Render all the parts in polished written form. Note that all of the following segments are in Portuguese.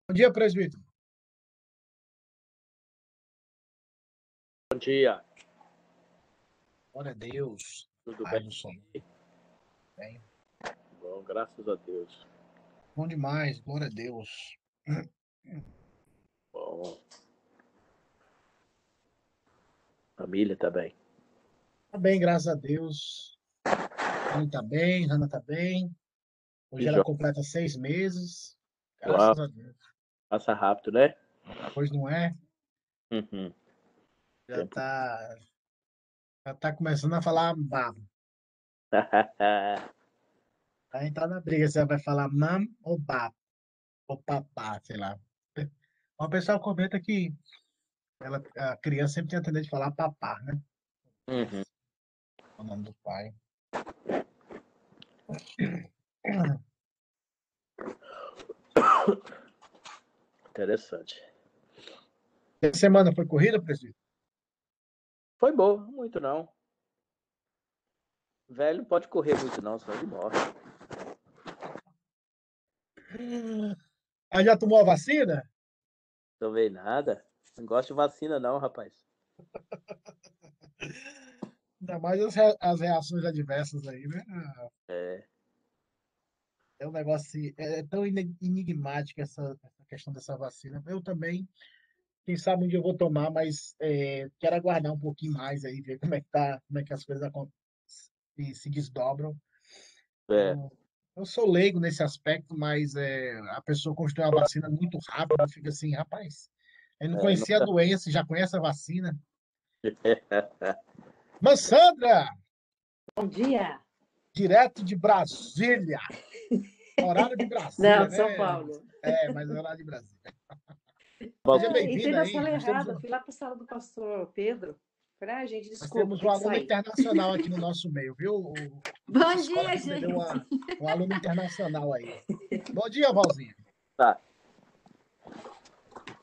Bom dia, presbítero. Bom dia. Glória a Deus. Tudo Paz bem? do Senhor. Bem. Bom, graças a Deus. Bom demais, glória a Deus. Bom. Família tá bem. Tá bem, graças a Deus. Ele tá bem, Hannah tá bem. Hoje ela completa 6 meses. Graças Uau, a Deus. passa rápido, né? Pois não é? Uhum. Já tá começando a falar babo. Aí tá na briga se ela vai falar mam ou babo. Ou papá, sei lá. O pessoal comenta que a criança sempre tem a tendência de falar papá, né? Uhum. O nome do pai. Interessante. Essa semana foi corrida, presbítero? Foi bom, muito não. Velho não pode correr muito não, senão ele morre. Aí já tomou a vacina? Tomei nada. Não gosto de vacina não, rapaz. Ainda mais as reações adversas aí, né? É. É um negócio assim, é tão enigmática essa questão dessa vacina. Eu também, quem sabe um dia eu vou tomar, mas quero aguardar um pouquinho mais aí, ver como é que tá, como é que as coisas se desdobram. É. Eu sou leigo nesse aspecto, mas a pessoa constrói a vacina muito rápido, fica assim, rapaz, eu não conhecia a Nunca... doença, já conhece a vacina. Mas Sandra, Bom dia. direto de Brasília, horário de Não, Brasília, de São né? Paulo. Mas horário de Brasília. Bom, Seja Entrei bem-vinda na aí. sala errada, fui lá para a sala do pastor Pedro. Falei, gente, Nós desculpa, temos um tem que aluno sair. internacional aqui no nosso meio, viu? Nossa Bom escola dia, recebeu gente. um aluno internacional aí. Bom dia, Valzinha. tá.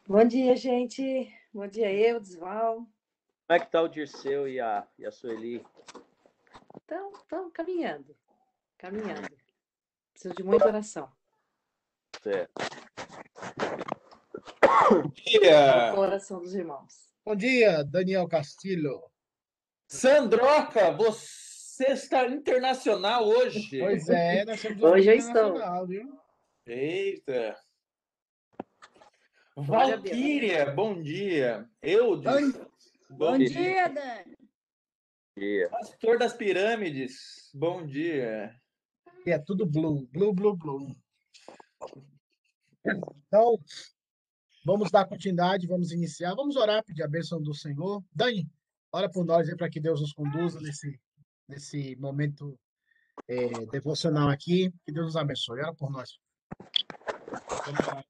Bom dia, gente. Bom dia, eu, Desval. Como é que tá o Dirceu e a Sueli? Estão caminhando. Preciso de muita oração. Certo. Bom dia! Com a oração dos irmãos. Bom dia, Daniel Castilho. Sandroca, você está internacional hoje. Pois é, nós temos um aluno Hoje eu estou. internacional, viu? Eita! Glória a Deus. Valquíria, bom dia. Eudes, Bom dia, Dani. Dia. Pastor das Pirâmides, bom dia. E é tudo blue, blue, blue, blue. Então, vamos dar continuidade, vamos iniciar. Vamos orar, pedir a bênção do Senhor. Dani, ora por nós aí para que Deus nos conduza nesse momento devocional aqui. Que Deus nos abençoe. Ora por nós. Vamos lá.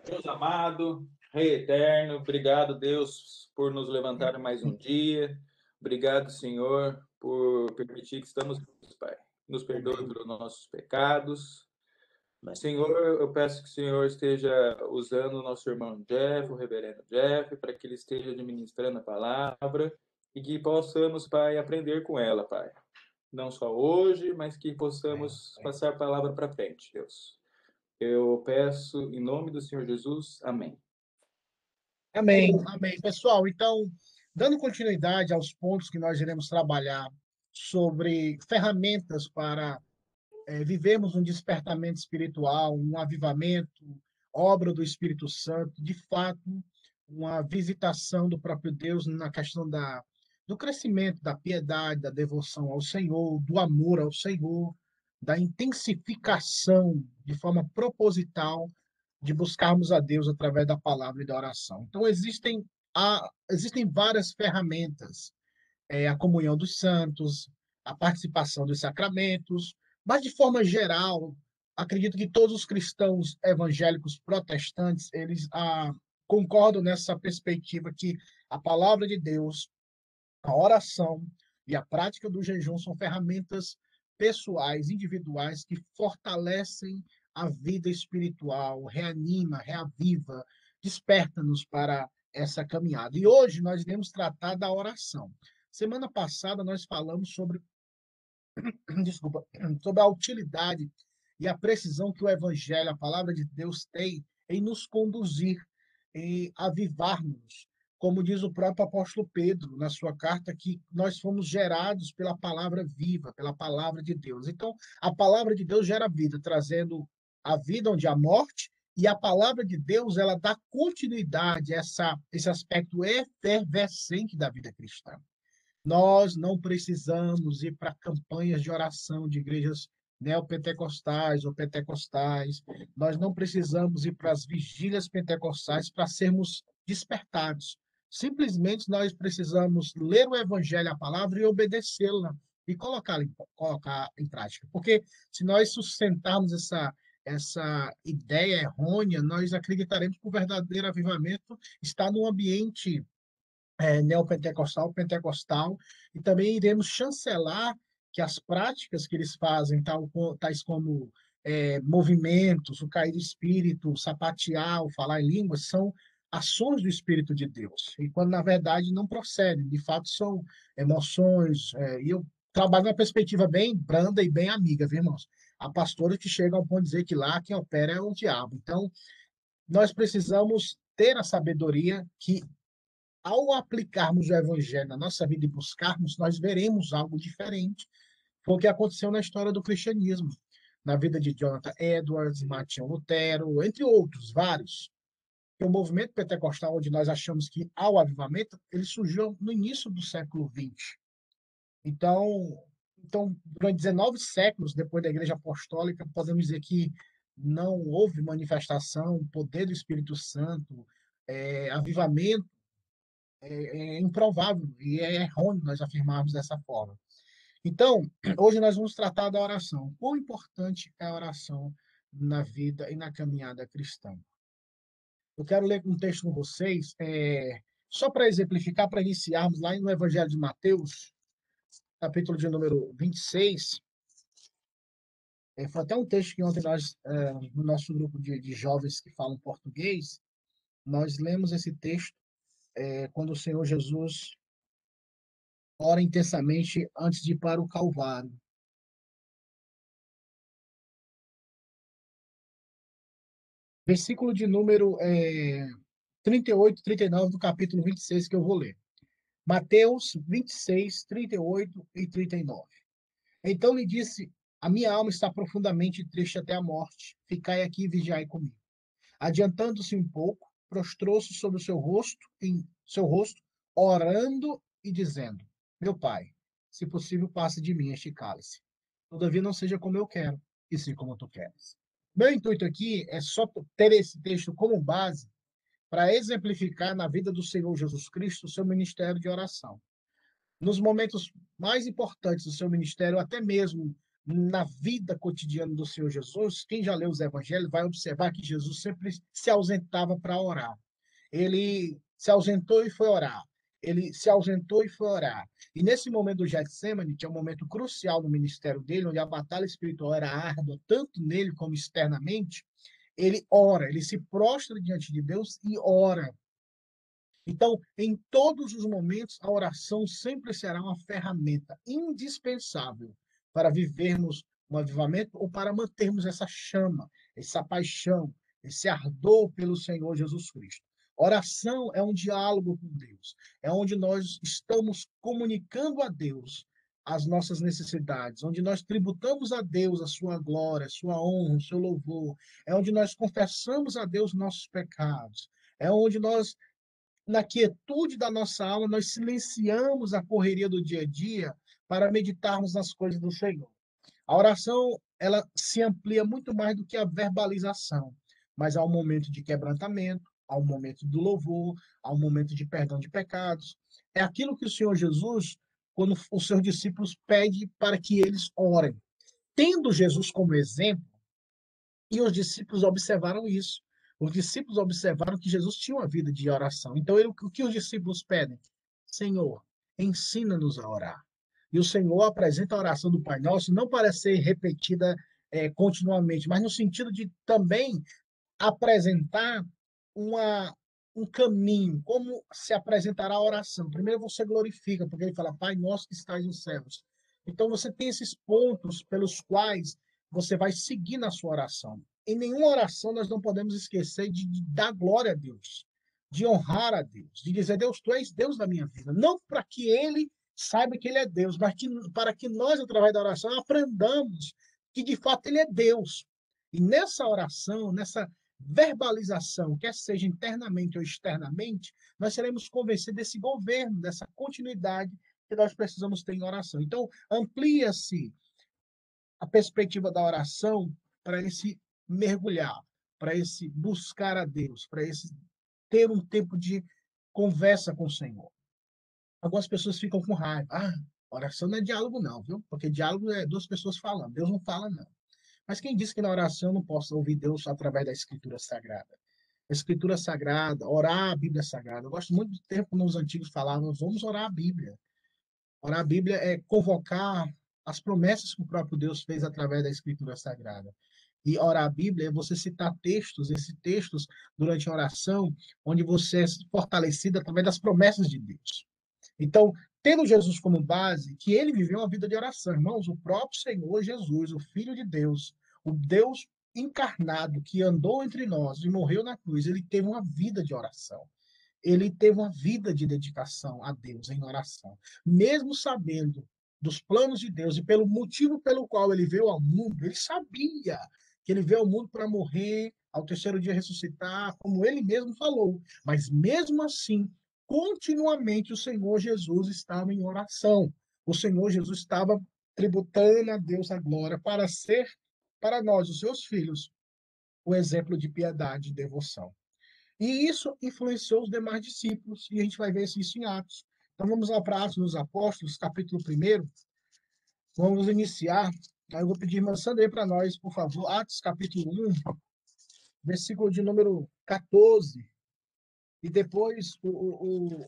Deus amado, Rei eterno, obrigado, Deus, por nos levantar mais um dia. Obrigado, Senhor, por permitir que estamos, Pai. Nos perdoe pelos nossos pecados. Senhor, eu peço que o Senhor esteja usando o nosso irmão Jeff, o reverendo Jeff, para que ele esteja administrando a palavra e que possamos, Pai, aprender com ela, Pai. Não só hoje, mas que possamos passar a palavra para frente, Deus. Eu peço em nome do Senhor Jesus. Amém. Amém, amém. Pessoal, então, dando continuidade aos pontos que nós iremos trabalhar sobre ferramentas para vivermos um despertamento espiritual, um avivamento, obra do Espírito Santo, de fato, uma visitação do próprio Deus na questão do crescimento, da piedade, da devoção ao Senhor, do amor ao Senhor, da intensificação de forma proposital de buscarmos a Deus através da palavra e da oração. Então, existem várias ferramentas, a comunhão dos santos, a participação dos sacramentos, mas, de forma geral, acredito que todos os cristãos evangélicos protestantes, eles concordam nessa perspectiva que a palavra de Deus, a oração e a prática do jejum são ferramentas pessoais, individuais, que fortalecem a vida espiritual, reanima, reaviva, desperta-nos para essa caminhada. E hoje nós iremos tratar da oração. Semana passada nós falamos sobre, desculpa, sobre a utilidade e a precisão que o evangelho, a palavra de Deus tem em nos conduzir, em avivar-nos. Como diz o próprio apóstolo Pedro na sua carta, que nós fomos gerados pela palavra viva, pela palavra de Deus. Então, a palavra de Deus gera vida, trazendo a vida onde há morte, e a palavra de Deus, ela dá continuidade a esse aspecto efervescente da vida cristã. Nós não precisamos ir para campanhas de oração de igrejas neopentecostais ou pentecostais. Nós não precisamos ir para as vigílias pentecostais para sermos despertados. Simplesmente nós precisamos ler o evangelho, a palavra, e obedecê-la e colocar em prática. Porque se nós sustentarmos essa ideia errônea, nós acreditaremos que o verdadeiro avivamento está no ambiente neopentecostal, pentecostal, e também iremos chancelar que as práticas que eles fazem, tais como movimentos, o cair do espírito, o sapatear, o falar em línguas, são ações do Espírito de Deus, e quando na verdade não procedem, de fato são emoções, e eu trabalho numa perspectiva bem branda e bem amiga, viu, irmãos? Há pastores que chegam ao ponto de dizer que lá quem opera é o diabo. Então, nós precisamos ter a sabedoria que ao aplicarmos o evangelho na nossa vida e buscarmos, nós veremos algo diferente. Foi o que aconteceu na história do cristianismo, na vida de Jonathan Edwards, Martinho Lutero, entre outros, vários. O movimento pentecostal, onde nós achamos que há o avivamento, ele surgiu no início do século XX. Então, durante 19 séculos depois da Igreja Apostólica, podemos dizer que não houve manifestação, poder do Espírito Santo, avivamento, é improvável e é errôneo nós afirmarmos dessa forma. Então, hoje nós vamos tratar da oração. Quão importante é a oração na vida e na caminhada cristã? Eu quero ler um texto com vocês, só para exemplificar, para iniciarmos lá no Evangelho de Mateus, capítulo de número 26. Foi até um texto que ontem nós, no nosso grupo de jovens que falam português, nós lemos esse texto quando o Senhor Jesus ora intensamente antes de ir para o Calvário. Versículo de número 38, 39 do capítulo 26 que eu vou ler. Mateus 26, 38 e 39. Então lhe disse: a minha alma está profundamente triste até a morte. Ficai aqui e vigiai comigo. Adiantando-se um pouco, prostrou-se sobre o seu rosto, orando e dizendo: meu pai, se possível, passe de mim este cálice. Todavia não seja como eu quero, e sim como tu queres. Meu intuito aqui é só ter esse texto como base para exemplificar na vida do Senhor Jesus Cristo o seu ministério de oração. Nos momentos mais importantes do seu ministério, até mesmo na vida cotidiana do Senhor Jesus, quem já leu os evangelhos vai observar que Jesus sempre se ausentava para orar. Ele se ausentou e foi orar. Ele se ausentou e foi orar. E nesse momento do Getsemane, que é um momento crucial no ministério dele, onde a batalha espiritual era árdua, tanto nele como externamente, ele ora, ele se prostra diante de Deus e ora. Então, em todos os momentos, a oração sempre será uma ferramenta indispensável para vivermos um avivamento ou para mantermos essa chama, essa paixão, esse ardor pelo Senhor Jesus Cristo. Oração é um diálogo com Deus, é onde nós estamos comunicando a Deus as nossas necessidades, onde nós tributamos a Deus a sua glória, a sua honra, o seu louvor, é onde nós confessamos a Deus nossos pecados, é onde nós na quietude da nossa alma, nós silenciamos a correria do dia a dia para meditarmos nas coisas do Senhor. A oração, ela se amplia muito mais do que a verbalização, mas há um momento de quebrantamento, há um momento do louvor, há um momento de perdão de pecados. É aquilo que o Senhor Jesus, quando os seus discípulos pede para que eles orem. Tendo Jesus como exemplo, e os discípulos observaram isso. Os discípulos observaram que Jesus tinha uma vida de oração. Então, o que os discípulos pedem? Senhor, ensina-nos a orar. E o Senhor apresenta a oração do Pai Nosso não para ser repetida continuamente, mas no sentido de também apresentar um caminho, como se apresentará a oração. Primeiro você glorifica, porque ele fala, Pai Nosso que estás nos céus. Então, você tem esses pontos pelos quais você vai seguir na sua oração. em nenhuma oração nós não podemos esquecer de dar glória a Deus, de honrar a Deus, de dizer, Deus, tu és Deus da minha vida. Não para que ele saiba que ele é Deus, mas para que nós, através da oração, aprendamos que, de fato, ele é Deus. E nessa oração, nessa verbalização, quer seja internamente ou externamente, nós seremos convencidos desse governo, dessa continuidade que nós precisamos ter em oração. Então, amplia-se a perspectiva da oração para esse mergulhar, para esse buscar a Deus, para esse ter um tempo de conversa com o Senhor. Algumas pessoas ficam com raiva. Ah, oração não é diálogo não, viu? Porque diálogo é duas pessoas falando. Deus não fala, não. Mas quem disse que na oração não possa ouvir Deus através da Escritura Sagrada? A Escritura Sagrada, orar a Bíblia Sagrada. Eu gosto muito do tempo nos antigos falavam, vamos orar a Bíblia. Orar a Bíblia é convocar as promessas que o próprio Deus fez através da Escritura Sagrada. E orar a Bíblia é você citar textos, esses textos durante a oração, onde você é fortalecido através das promessas de Deus. Então, tendo Jesus como base, que ele viveu uma vida de oração, irmãos, o próprio Senhor Jesus, o Filho de Deus, o Deus encarnado que andou entre nós e morreu na cruz, ele teve uma vida de oração. Ele teve uma vida de dedicação a Deus em oração. Mesmo sabendo dos planos de Deus e pelo motivo pelo qual ele veio ao mundo, ele sabia que ele veio ao mundo para morrer, ao terceiro dia ressuscitar, como ele mesmo falou. Mas mesmo assim, continuamente o Senhor Jesus estava em oração. O Senhor Jesus estava tributando a Deus a glória para ser, para nós, os seus filhos, o exemplo de piedade e devoção. E isso influenciou os demais discípulos, e a gente vai ver isso em Atos. Então vamos lá para Atos dos Apóstolos, capítulo 1. Vamos iniciar. Aí eu vou pedir a irmã Sandra para nós, por favor, Atos capítulo 1, versículo de número 14. E depois o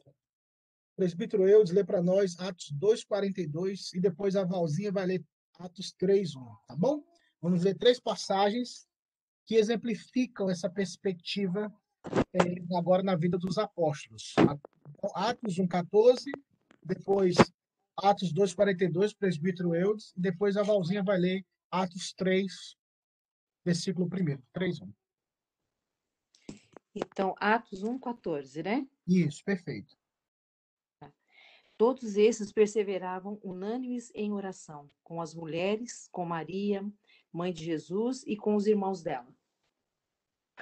presbítero Eudes lê para nós Atos 2:42, e depois a Valzinha vai ler Atos 3:1, tá bom? Vamos ler 3 passagens que exemplificam essa perspectiva agora na vida dos apóstolos. Atos 1:14, depois Atos 2:42, presbítero Eudes, e depois a Valzinha vai ler Atos 3, versículo 1, 3:1. Então, Atos 1:14, né? Isso, perfeito. Todos esses perseveravam unânimes em oração, com as mulheres, com Maria, mãe de Jesus, e com os irmãos dela.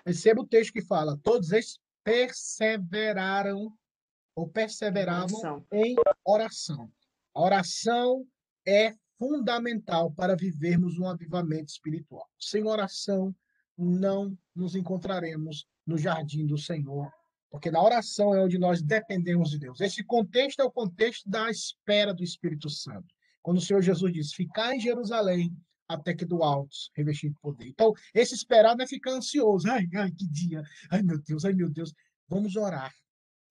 Perceba o texto que fala, todos eles perseveraram ou perseveravam em oração. A oração é fundamental para vivermos um avivamento espiritual. Sem oração, não nos encontraremos no jardim do Senhor, porque na oração é onde nós dependemos de Deus. Esse contexto é o contexto da espera do Espírito Santo. Quando o Senhor Jesus diz, ficar em Jerusalém até que do alto revestir de poder. Então, esse esperar não é ficar ansioso. Ai, que dia. Ai, meu Deus, ai, meu Deus. Vamos orar.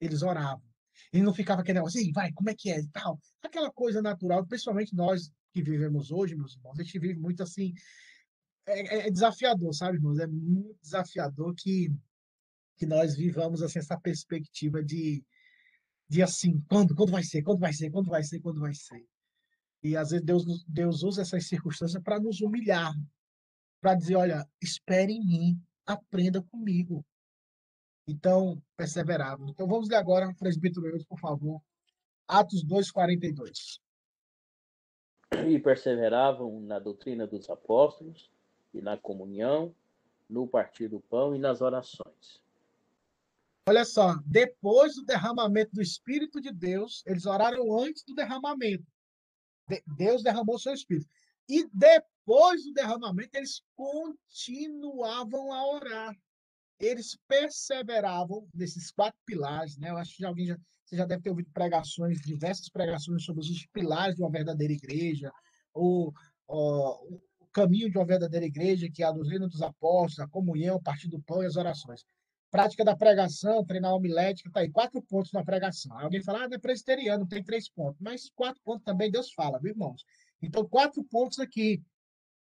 Eles oravam. Ele não ficava aquele negócio, ei, vai, como é que é e tal. Aquela coisa natural, principalmente nós que vivemos hoje, meus irmãos, a gente vive muito assim, é desafiador, sabe, irmãos? É muito desafiador que nós vivamos assim, essa perspectiva de assim, quando vai ser, quando vai ser, quando vai ser, quando vai ser. E às vezes Deus usa essas circunstâncias para nos humilhar, para dizer, olha, espere em mim, aprenda comigo. Então, perseverava. Então, vamos ler agora, presbítero Eudes, por favor, Atos 2:42. E perseveravam na doutrina dos apóstolos, e na comunhão, no partir do pão e nas orações. Olha só, depois do derramamento do Espírito de Deus, eles oraram antes do derramamento. Deus derramou seu Espírito. E depois do derramamento, eles continuavam a orar. Eles perseveravam nesses 4 pilares, né? Eu acho que você já deve ter ouvido pregações, diversas pregações sobre os pilares de uma verdadeira igreja, o caminho de uma verdadeira igreja, que é a doutrina dos apóstolos, a comunhão, o partir do pão e as orações. Prática da pregação, treinar a homilética, tá aí, 4 pontos na pregação. Alguém fala, não é presbiteriano, tem 3 pontos. Mas 4 pontos também Deus fala, viu, irmãos? Então, 4 pontos aqui.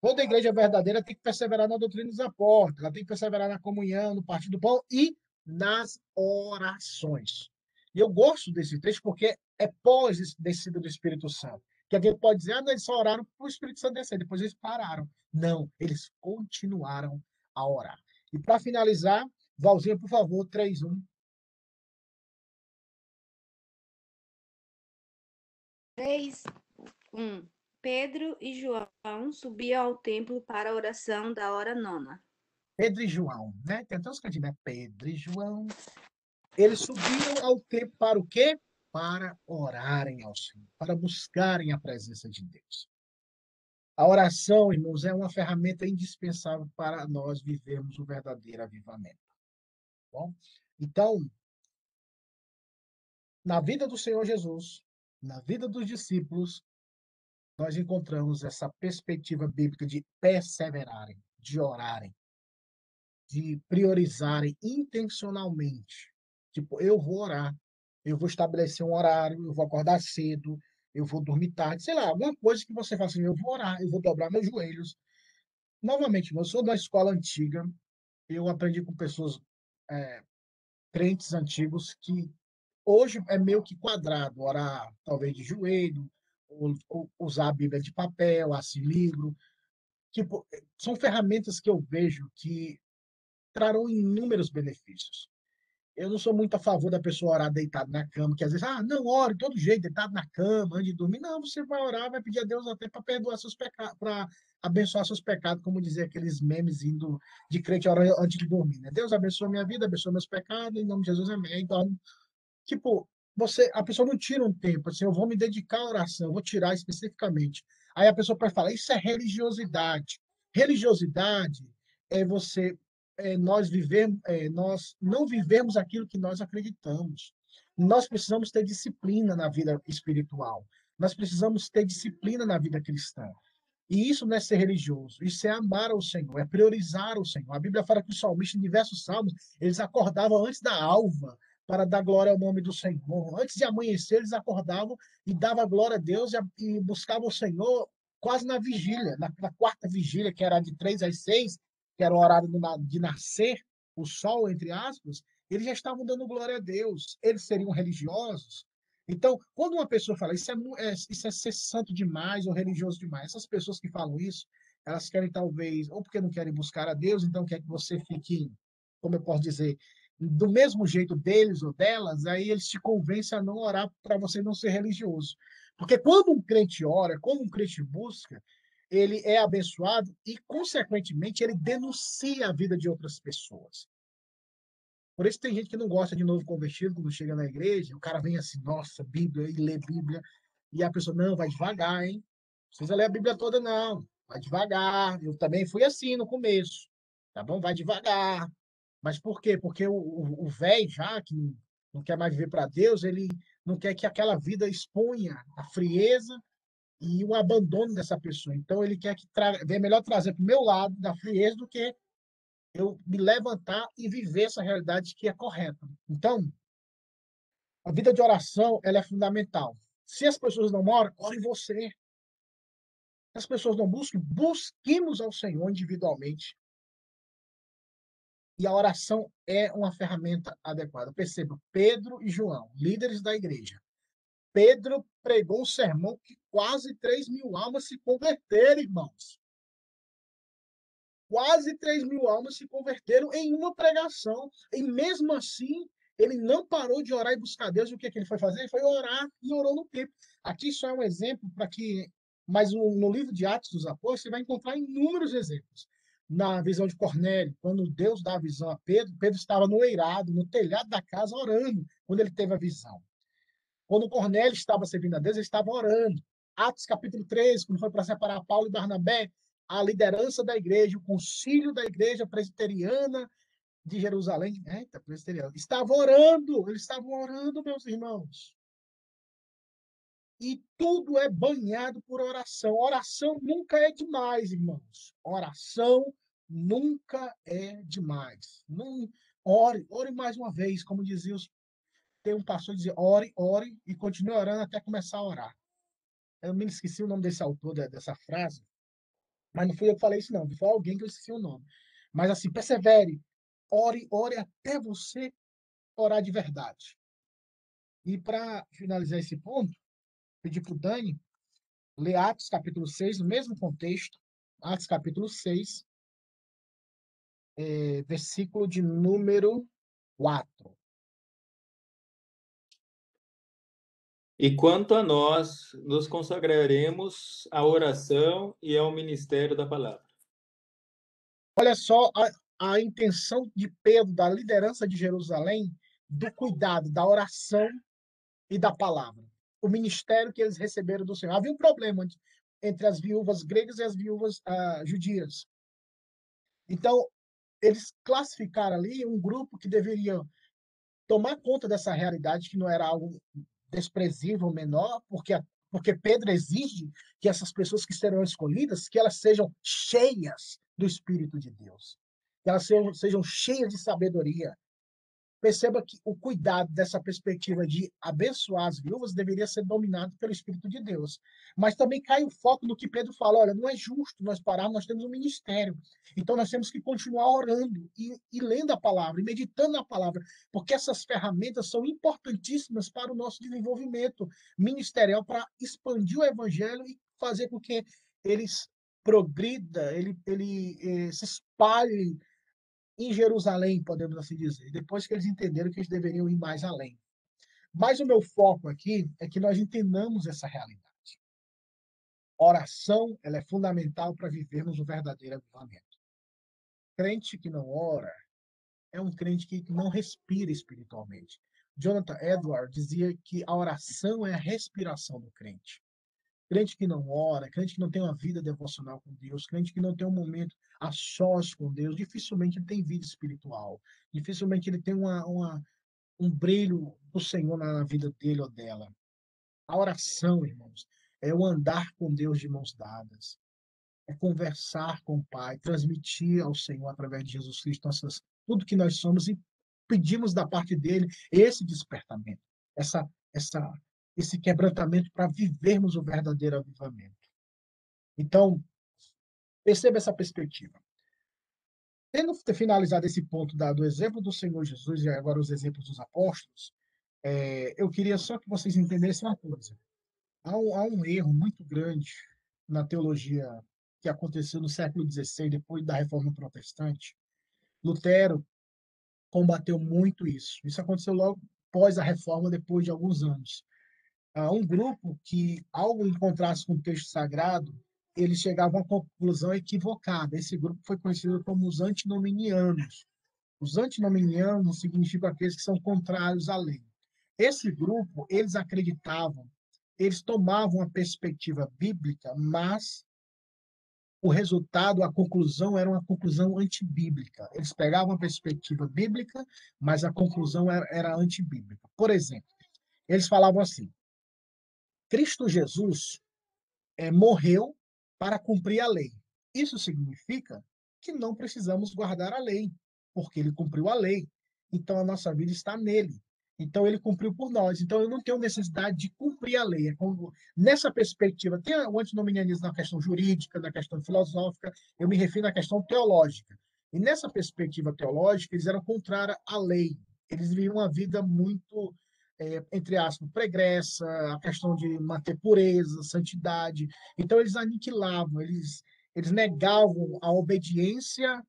Toda igreja verdadeira tem que perseverar na doutrina dos apóstolos, ela tem que perseverar na comunhão, no partir do pão e nas orações. E eu gosto desse texto porque é pós-descida do Espírito Santo. Que alguém pode dizer, eles só oraram para o Espírito Santo descer, depois eles pararam. Não, eles continuaram a orar. E para finalizar, Valzinha, por favor, 3:1. 3:1. Pedro e João subiam ao templo para a oração da hora nona. Pedro e João, né? Tem até uns cantinhos, né? Pedro e João. Eles subiram ao templo para o quê? Para orarem ao Senhor, para buscarem a presença de Deus. A oração, irmãos, é uma ferramenta indispensável para nós vivermos o verdadeiro avivamento. Bom? Então, na vida do Senhor Jesus, na vida dos discípulos, nós encontramos essa perspectiva bíblica de perseverarem, de orarem, de priorizarem intencionalmente. Tipo, eu vou orar, eu vou estabelecer um horário, eu vou acordar cedo, eu vou dormir tarde, sei lá, alguma coisa que você faça assim, eu vou orar, eu vou dobrar meus joelhos. Novamente, eu sou da escola antiga, eu aprendi com pessoas, crentes antigos, que hoje é meio que quadrado, orar talvez de joelho, ou usar a Bíblia de papel, assim, livro. Tipo, são ferramentas que eu vejo que trarão inúmeros benefícios. Eu não sou muito a favor da pessoa orar deitado na cama, que às vezes, não, ore de todo jeito, deitado na cama, antes de dormir. Não, você vai orar, vai pedir a Deus até para perdoar seus pecados, para abençoar seus pecados, como dizia aqueles memes indo de crente orar antes de dormir, né? Deus abençoa minha vida, abençoa meus pecados, em nome de Jesus, amém. Então, tipo, a pessoa não tira um tempo, assim, eu vou me dedicar à oração, eu vou tirar especificamente. Aí a pessoa pode falar, isso é religiosidade. Religiosidade é você, nós não vivemos aquilo que nós acreditamos. Nós precisamos ter disciplina na vida espiritual. Nós precisamos ter disciplina na vida cristã. E isso não é ser religioso, isso é amar ao Senhor, é priorizar o Senhor. A Bíblia fala que os salmistas, em diversos salmos, eles acordavam antes da alva para dar glória ao nome do Senhor. Antes de amanhecer, eles acordavam e davam glória a Deus e buscavam o Senhor quase na vigília, na quarta vigília, que era de 3 às 6, que era o horário de nascer o sol, entre aspas, eles já estavam dando glória a Deus. Eles seriam religiosos? Então, quando uma pessoa fala isso é ser santo demais ou religioso demais, essas pessoas que falam isso, elas querem talvez, ou porque não querem buscar a Deus, então quer que você fique, como eu posso dizer, do mesmo jeito deles ou delas, aí eles te convencem a não orar para você não ser religioso. Porque quando um crente ora, quando um crente busca, ele é abençoado e, consequentemente, ele denuncia a vida de outras pessoas. Por isso tem gente que não gosta de novo convertido quando chega na igreja, o cara vem assim, nossa, Bíblia, e lê Bíblia, e a pessoa, não, vai devagar, hein? Não precisa ler a Bíblia toda, não. Vai devagar. Eu também fui assim no começo. Tá bom? Vai devagar. Mas por quê? Porque o velho já, que não quer mais viver para Deus, ele não quer que aquela vida exponha a frieza e o abandono dessa pessoa. Então, ele quer que é melhor trazer para o meu lado da frieza do que eu me levantar e viver essa realidade que é correta. Então, a vida de oração ela é fundamental. Se as pessoas não oram, ore você. Se as pessoas não buscam, busquemos ao Senhor individualmente. E a oração é uma ferramenta adequada. Perceba, Pedro e João, líderes da igreja. Pedro pregou um sermão que quase 3.000 almas se converteram, irmãos. Quase 3.000 almas se converteram em uma pregação. E mesmo assim, ele não parou de orar e buscar Deus. E o que ele foi fazer? Ele foi orar e orou no templo. Aqui só é um exemplo para que. Mas no livro de Atos dos Apóstolos, você vai encontrar inúmeros exemplos. Na visão de Cornélio, quando Deus dá a visão a Pedro, Pedro estava no eirado, no telhado da casa, orando, quando ele teve a visão. Quando Cornélio estava servindo a Deus, ele estava orando. Atos capítulo 13, quando foi para separar Paulo e Barnabé, a liderança da igreja, o concílio da igreja presbiteriana de Jerusalém, presbiteriana, estava orando, eles estavam orando, meus irmãos. E tudo é banhado por oração. Oração nunca é demais, irmãos. Oração nunca é demais. Não, ore mais uma vez, como dizia tem um pastor que dizia, ore e continue orando até começar a orar. Eu me esqueci o nome desse autor dessa frase, mas não fui eu que falei isso, não. Foi alguém que eu esqueci o nome. Mas assim, persevere. Ore até você orar de verdade. E para finalizar esse ponto, pedi para o Dani ler Atos capítulo 6, no mesmo contexto. Atos capítulo 6. versículo de número 4. E quanto a nós, nos consagraremos à oração e ao ministério da palavra. Olha só a intenção de Pedro, da liderança de Jerusalém, do cuidado, da oração e da palavra. O ministério que eles receberam do Senhor. Havia um problema entre as viúvas gregas e as viúvas judias. Então, eles classificaram ali um grupo que deveria tomar conta dessa realidade, que não era algo desprezível, menor, porque Pedro exige que essas pessoas que serão escolhidas, que elas sejam cheias do Espírito de Deus, que elas sejam cheias de sabedoria. Perceba que o cuidado dessa perspectiva de abençoar as viúvas deveria ser dominado pelo Espírito de Deus. Mas também cai o foco no que Pedro fala: olha, não é justo nós pararmos, nós temos um ministério. Então nós temos que continuar orando e lendo a palavra, e meditando na palavra, porque essas ferramentas são importantíssimas para o nosso desenvolvimento ministerial, para expandir o evangelho e fazer com que eles progrida, ele se espalhe em Jerusalém, podemos assim dizer, depois que eles entenderam que eles deveriam ir mais além. Mas o meu foco aqui é que nós entendamos essa realidade. A oração, ela é fundamental para vivermos o verdadeiro avivamento. Crente que não ora é um crente que não respira espiritualmente. Jonathan Edwards dizia que a oração é a respiração do crente. Crente que não ora, crente que não tem uma vida devocional com Deus, crente que não tem um momento a sós com Deus, dificilmente ele tem vida espiritual, dificilmente ele tem um brilho do Senhor na vida dele ou dela. A oração, irmãos, é o andar com Deus de mãos dadas, é conversar com o Pai, transmitir ao Senhor através de Jesus Cristo tudo que nós somos e pedimos da parte dele esse despertamento, esse quebrantamento para vivermos o verdadeiro avivamento. Então, perceba essa perspectiva. Tendo finalizado esse ponto do exemplo do Senhor Jesus e agora os exemplos dos apóstolos, eu queria só que vocês entendessem uma coisa. Há um erro muito grande na teologia que aconteceu no século XVI, depois da Reforma Protestante. Lutero combateu muito isso. Isso aconteceu logo após a Reforma, depois de alguns anos. Um grupo que, ao encontrar-se com o texto sagrado, eles chegavam a uma conclusão equivocada. Esse grupo foi conhecido como os antinominianos. Os antinominianos significam aqueles que são contrários à lei. Esse grupo, eles acreditavam, eles tomavam a perspectiva bíblica, mas o resultado, a conclusão era uma conclusão antibíblica. Eles pegavam a perspectiva bíblica, mas a conclusão era antibíblica. Por exemplo, eles falavam assim: Cristo Jesus morreu para cumprir a lei. Isso significa que não precisamos guardar a lei, porque ele cumpriu a lei. Então a nossa vida está nele. Então ele cumpriu por nós. Então eu não tenho necessidade de cumprir a lei. Nessa perspectiva, tem o antinomianismo na questão jurídica, na questão filosófica, eu me refiro na questão teológica. E nessa perspectiva teológica, eles eram contrários à lei. Eles viviam uma vida muito entre aspas, pregressa, a questão de manter pureza, santidade. Então, eles aniquilavam, eles negavam a obediência,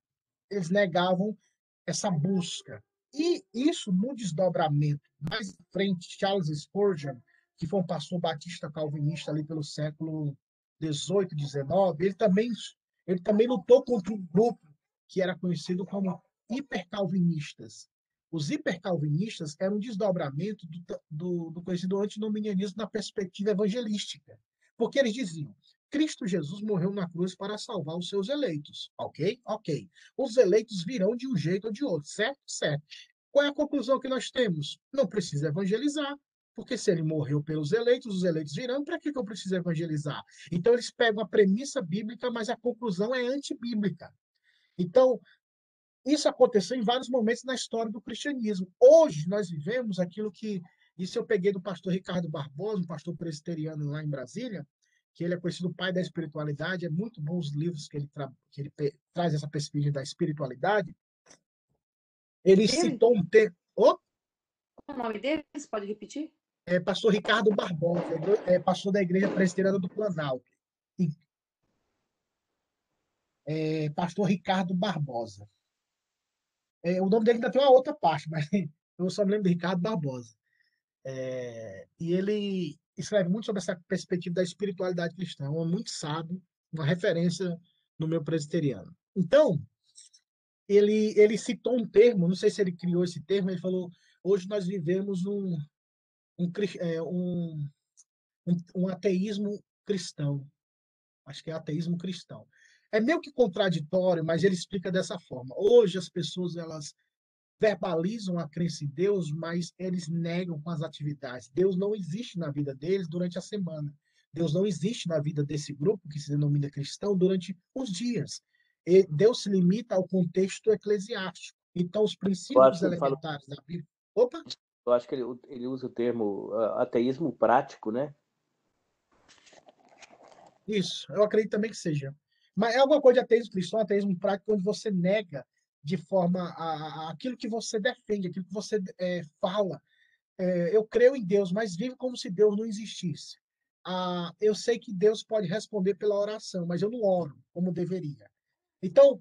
eles negavam essa busca. E isso, no desdobramento, mais à frente, Charles Spurgeon, que foi um pastor batista calvinista ali pelo século XVIII, XIX, ele também lutou contra um grupo que era conhecido como hipercalvinistas. Os hipercalvinistas eram um desdobramento do conhecido antinomianismo na perspectiva evangelística. Porque eles diziam: Cristo Jesus morreu na cruz para salvar os seus eleitos. Ok? Ok. Os eleitos virão de um jeito ou de outro, certo? Certo. Qual é a conclusão que nós temos? Não precisa evangelizar, porque se ele morreu pelos eleitos, os eleitos virão, para que eu preciso evangelizar? Então eles pegam a premissa bíblica, mas a conclusão é antibíblica. Então, isso aconteceu em vários momentos na história do cristianismo. Hoje, nós vivemos aquilo que... Isso eu peguei do pastor Ricardo Barbosa, um pastor presbiteriano lá em Brasília, que ele é conhecido pai da espiritualidade. É muito bom os livros que ele traz essa pesquisa da espiritualidade. Ele citou um texto... Qual é o nome dele? Você pode repetir? É pastor Ricardo Barbosa, pastor da Igreja Presbiteriana do Planalto. Pastor Ricardo Barbosa. O nome dele ainda tem uma outra parte, mas eu só me lembro de Ricardo Barbosa. E ele escreve muito sobre essa perspectiva da espiritualidade cristã, um homem muito sábio, uma referência no meu presbiteriano. Então, ele citou um termo, não sei se ele criou esse termo, ele falou: hoje nós vivemos um, um ateísmo cristão. Acho que é ateísmo cristão. É meio que contraditório, mas ele explica dessa forma. Hoje as pessoas elas verbalizam a crença em Deus, mas eles negam com as atividades. Deus não existe na vida deles durante a semana. Deus não existe na vida desse grupo que se denomina cristão durante os dias. E Deus se limita ao contexto eclesiástico. Então, os Eu acho princípios que ele fala, elementares da Bíblia. Opa! eu acho que ele usa o termo ateísmo prático, né? Isso, eu acredito também que seja. Mas é alguma coisa de ateísmo cristão, ateísmo prático, onde você nega de forma aquilo que você defende, aquilo que você fala. Eu creio em Deus, mas vivo como se Deus não existisse. Eu sei que Deus pode responder pela oração, mas eu não oro como deveria. Então,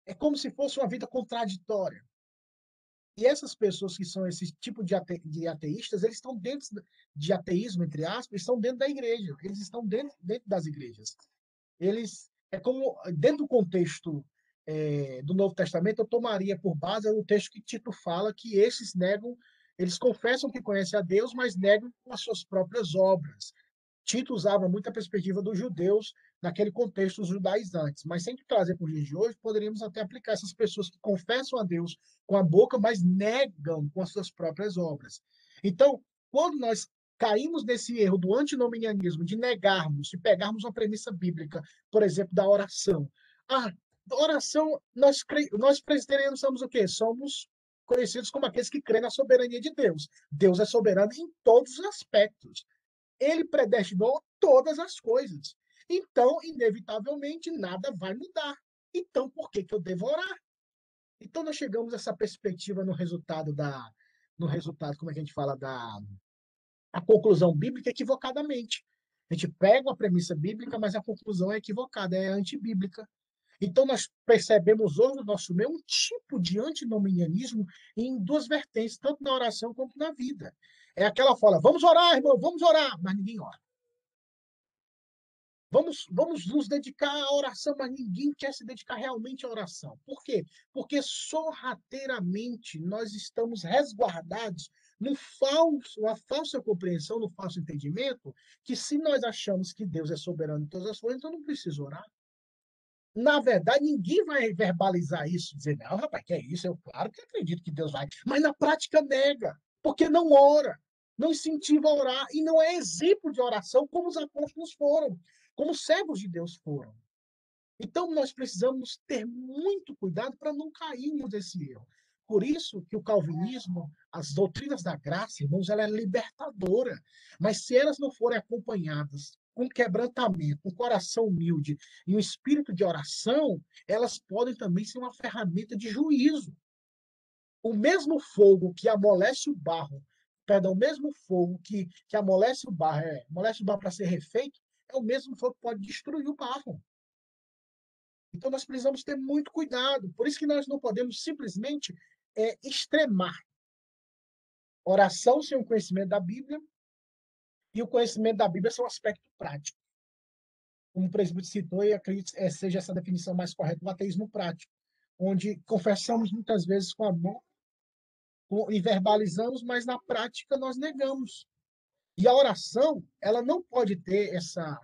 é como se fosse uma vida contraditória. E essas pessoas que são esse tipo de ateístas, eles estão dentro de ateísmo, entre aspas, estão dentro da igreja, eles estão dentro das igrejas. Eles, é como, dentro do contexto do Novo Testamento, eu tomaria por base o texto que Tito fala que esses negam, eles confessam que conhecem a Deus, mas negam com as suas próprias obras. Tito usava muito a perspectiva dos judeus naquele contexto dos judaizantes, mas sem trazer para os dias de hoje, poderíamos até aplicar essas pessoas que confessam a Deus com a boca, mas negam com as suas próprias obras. Então, quando nós caímos nesse erro do antinomianismo, de negarmos, de pegarmos uma premissa bíblica, por exemplo, da oração. Oração, nós presbiterianos somos o quê? Somos conhecidos como aqueles que creem na soberania de Deus. Deus é soberano em todos os aspectos. Ele predestinou todas as coisas. Então, inevitavelmente, nada vai mudar. Então, por que eu devo orar? Então, nós chegamos a essa perspectiva no resultado, como é que a gente fala, a conclusão bíblica equivocadamente. A gente pega uma premissa bíblica, mas a conclusão é equivocada, é antibíblica. Então, nós percebemos hoje no nosso meio um tipo de antinomianismo em duas vertentes, tanto na oração quanto na vida. É aquela fala, vamos orar, irmão, vamos orar, mas ninguém ora. Vamos nos dedicar à oração, mas ninguém quer se dedicar realmente à oração. Por quê? Porque sorrateiramente nós estamos resguardados uma falsa compreensão, no falso entendimento, que se nós achamos que Deus é soberano em todas as coisas, então não precisa orar. Na verdade, ninguém vai verbalizar isso, dizer, não, rapaz, que é isso? Eu claro que acredito que Deus vai. Mas na prática nega, porque não ora, não incentiva a orar e não é exemplo de oração como os apóstolos foram, como os servos de Deus foram. Então, nós precisamos ter muito cuidado para não cairmos nesse erro. Por isso que o calvinismo, as doutrinas da graça, irmãos, ela é libertadora. Mas se elas não forem acompanhadas com quebrantamento, com coração humilde e um espírito de oração, elas podem também ser uma ferramenta de juízo. O mesmo fogo que amolece o barro, perdão, o mesmo fogo que amolece o barro para ser refeito, é o mesmo fogo que pode destruir o barro. Então, nós precisamos ter muito cuidado. Por isso que nós não podemos simplesmente extremar. Oração sem o conhecimento da Bíblia e o conhecimento da Bíblia é um aspecto prático. Como o presbítero citou, e acredito que seja essa definição mais correta, o ateísmo prático, onde confessamos muitas vezes com a boca e verbalizamos, mas na prática nós negamos. E a oração, ela não pode ter essa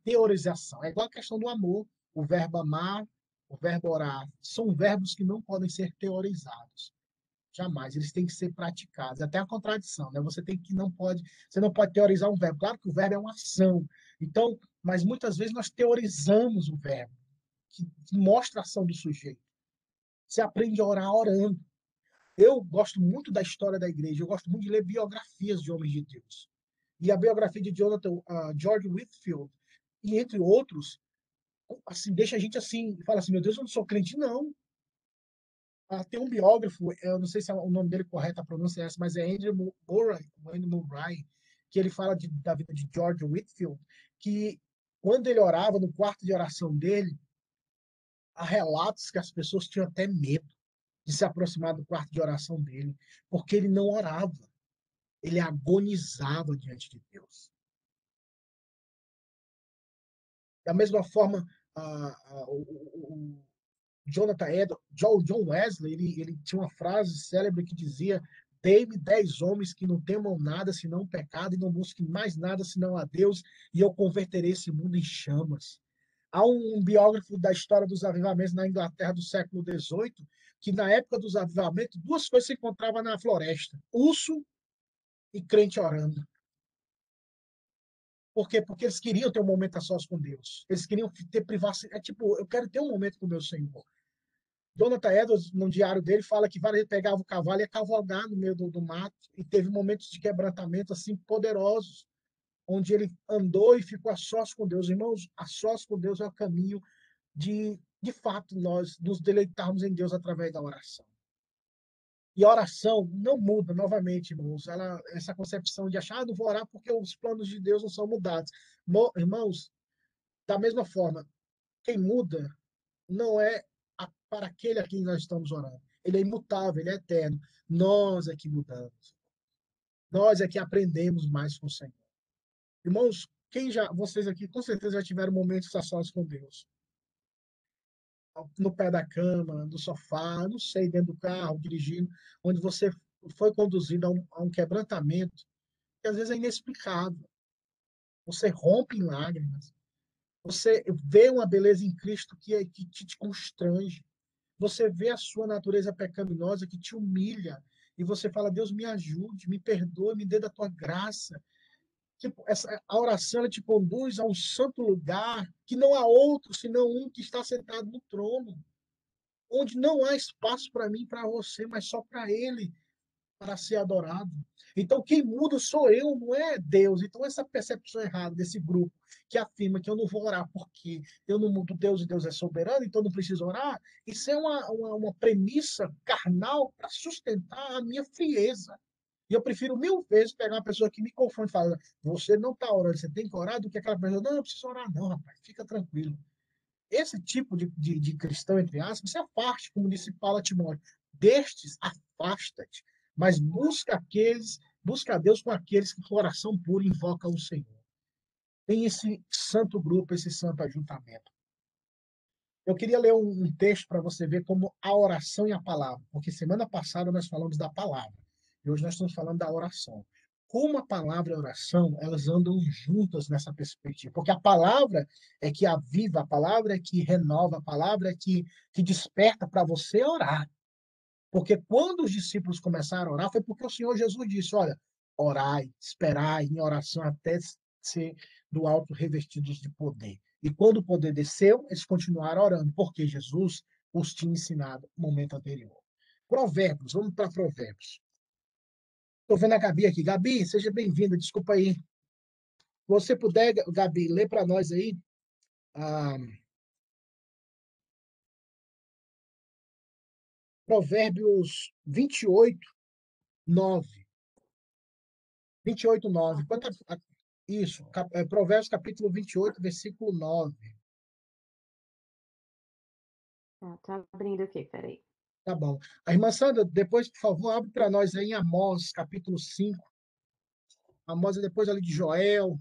teorização. É igual a questão do amor, o verbo amar, o verbo orar. São verbos que não podem ser teorizados. Jamais, eles têm que ser praticados. Até a contradição, né? Você não pode teorizar um verbo. Claro que o verbo é uma ação. Então, mas muitas vezes nós teorizamos o verbo, que mostra a ação do sujeito. Você aprende a orar orando. Eu gosto muito da história da igreja, eu gosto muito de ler biografias de homens de Deus. E a biografia de George Whitefield, e entre outros, assim, deixa a gente assim, fala assim, meu Deus, eu não sou crente, não. Tem um biógrafo, eu não sei se o nome dele correto, a pronúncia é essa, mas é Andrew Murray, que ele fala da vida de George Whitefield, que quando ele orava no quarto de oração dele, Há relatos que as pessoas tinham até medo de se aproximar do quarto de oração dele, porque ele não orava, ele agonizava diante de Deus. Da mesma forma, o Jonathan Edwards, John Wesley, ele tinha uma frase célebre que dizia: dei-me 10 homens que não temam nada senão o pecado e não busquem mais nada senão a Deus, e eu converterei esse mundo em chamas. Há um biógrafo da história dos avivamentos na Inglaterra do século XVIII, que na época dos avivamentos, duas coisas se encontravam na floresta: urso e crente orando. Por quê? Porque eles queriam ter um momento a sós com Deus. Eles queriam ter privacidade. É tipo, eu quero ter um momento com o meu Senhor. Jonathan Edwards, no diário dele, fala que várias vezes pegava o cavalo e ia cavalgar no meio do mato, e teve momentos de quebrantamento assim poderosos, onde ele andou e ficou a sós com Deus. Irmãos, a sós com Deus é o caminho de fato, nós nos deleitarmos em Deus através da oração. E a oração não muda, novamente, irmãos, essa concepção de achar, não vou orar porque os planos de Deus não são mudados. Irmãos, da mesma forma, quem muda não é para aquele a quem nós estamos orando. Ele é imutável, ele é eterno. Nós é que mudamos. Nós é que aprendemos mais com o Senhor. Irmãos, vocês aqui com certeza já tiveram momentos a sós com Deus. No pé da cama, no sofá, não sei, dentro do carro, dirigindo, onde você foi conduzido a um quebrantamento que às vezes é inexplicável. Você rompe em lágrimas. Você vê uma beleza em Cristo que te constrange. Você vê a sua natureza pecaminosa que te humilha. E você fala: Deus, me ajude, me perdoe, me dê da tua graça. Tipo, a oração ela te conduz a um santo lugar que não há outro senão um que está sentado no trono, onde não há espaço para mim e para você, mas só para Ele, para ser adorado. Então, quem muda sou eu, não é Deus. Então, essa percepção errada desse grupo que afirma que eu não vou orar porque eu não mudo Deus e Deus é soberano, então não preciso orar, isso é uma premissa carnal para sustentar a minha frieza. E eu prefiro 1000 vezes pegar uma pessoa que me confronta e fala: você não está orando, você tem que orar, do que aquela pessoa: não, não preciso orar, não, rapaz, fica tranquilo. Esse tipo de cristão, entre aspas, se afaste, como disse Paulo a Timóteo. Destes, afasta-te, mas busca a Deus com aqueles que, com coração puro, invocam o Senhor. Tem esse santo grupo, esse santo ajuntamento. Eu queria ler um texto para você ver como a oração e a palavra, porque semana passada nós falamos da palavra, e hoje nós estamos falando da oração. Como a palavra e a oração, elas andam juntas nessa perspectiva, porque a palavra é que aviva, a palavra é que renova, a palavra é que desperta para você orar. Porque quando os discípulos começaram a orar, foi porque o Senhor Jesus disse: olha, orai, esperai em oração até ser do alto revestidos de poder. E quando o poder desceu, eles continuaram orando, porque Jesus os tinha ensinado no momento anterior. Provérbios, vamos para Provérbios. Estou vendo a Gabi aqui. Gabi, seja bem-vinda, desculpa aí. Se você puder, Gabi, lê para nós aí. Provérbios 28, 9. 28, 9. Isso, Provérbios capítulo 28, versículo 9. Tá abrindo aqui, peraí. Tá bom. A irmã Sandra, depois, por favor, abre para nós aí em Amós, capítulo 5. Amós é depois ali de Joel,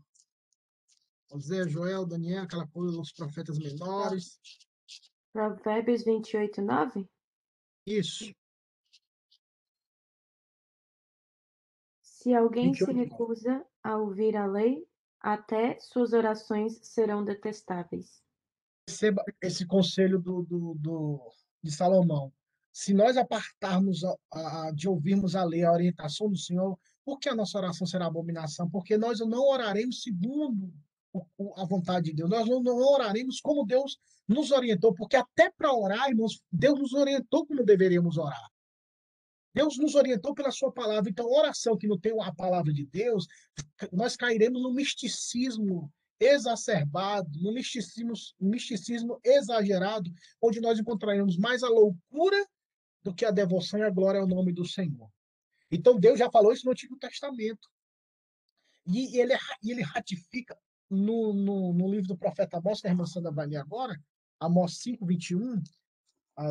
Osé, Joel, Daniel, aquela coisa, os profetas menores. Provérbios 28, 9? Isso, Se alguém se 28, 9. recusa a ouvir a lei, até suas orações serão detestáveis. Receba esse conselho de Salomão. Se nós apartarmos de ouvirmos a lei, a orientação do Senhor, por que a nossa oração será abominação? Porque nós não oraremos segundo a vontade de Deus. Nós não oraremos como Deus nos orientou, porque até para orar, irmãos, Deus nos orientou como deveríamos orar. Deus nos orientou pela sua palavra. Então, oração que não tem a palavra de Deus, nós cairemos no misticismo exacerbado, no misticismo exagerado, onde nós encontraremos mais a loucura do que a devoção e a glória ao nome do Senhor. Então, Deus já falou isso no Antigo Testamento. E ele ratifica no livro do profeta Amós, que a irmã Sandra vai ler agora, Amós 5, 21,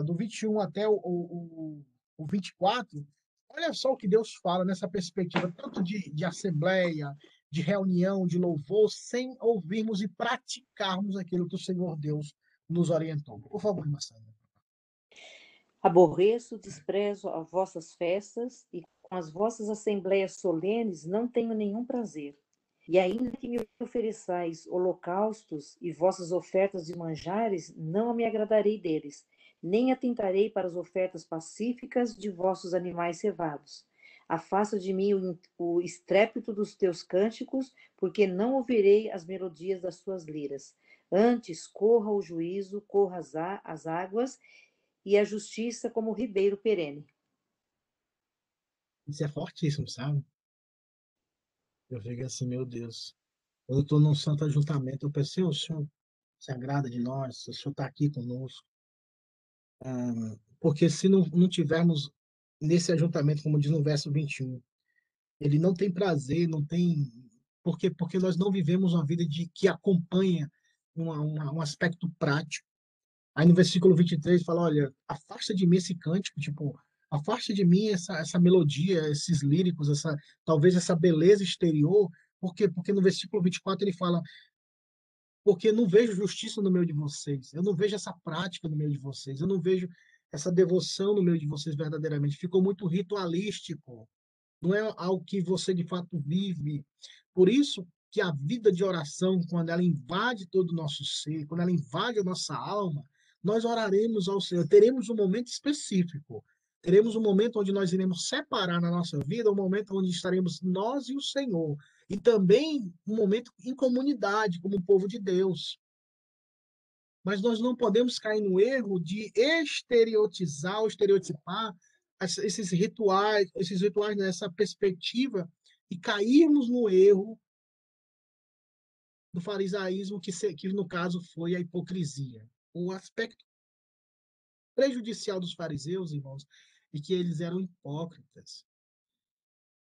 do 21 até o 24, olha só o que Deus fala nessa perspectiva, tanto de assembleia, de reunião, de louvor, sem ouvirmos e praticarmos aquilo que o Senhor Deus nos orientou. Por favor, Marcelo. Aborreço, desprezo as vossas festas, e com as vossas assembleias solenes não tenho nenhum prazer. E ainda que me ofereçais holocaustos e vossas ofertas de manjares, não me agradarei deles, nem atentarei para as ofertas pacíficas de vossos animais cevados. Afasta de mim o estrépito dos teus cânticos, porque não ouvirei as melodias das tuas liras. Antes, corra o juízo, corra as águas, e a justiça como ribeiro perene. Isso é fortíssimo, sabe? Eu fico assim, meu Deus. Quando eu estou num santo ajuntamento, eu pensei, o Senhor se agrada de nós, o Senhor está aqui conosco. Porque se não tivermos nesse ajuntamento, como diz no verso 21, ele não tem prazer, não tem. Porque nós não vivemos uma vida que acompanha um aspecto prático. Aí no versículo 23 fala: olha, afasta de mim esse cântico, tipo, afasta de mim essa melodia, esses líricos, talvez essa beleza exterior. Por quê? Porque no versículo 24 ele fala: porque eu não vejo justiça no meio de vocês, eu não vejo essa prática no meio de vocês, eu não vejo essa devoção no meio de vocês verdadeiramente. Ficou muito ritualístico, não é algo que você de fato vive. Por isso que a vida de oração, quando ela invade todo o nosso ser, quando ela invade a nossa alma, nós oraremos ao Senhor. Teremos um momento específico. Teremos um momento onde nós iremos separar na nossa vida, um momento onde estaremos nós e o Senhor. E também um momento em comunidade, como o povo de Deus. Mas nós não podemos cair no erro de estereotizar ou estereotipar esses rituais nessa perspectiva e cairmos no erro do farisaísmo, que no caso foi a hipocrisia. O aspecto prejudicial dos fariseus, irmãos, e que eles eram hipócritas.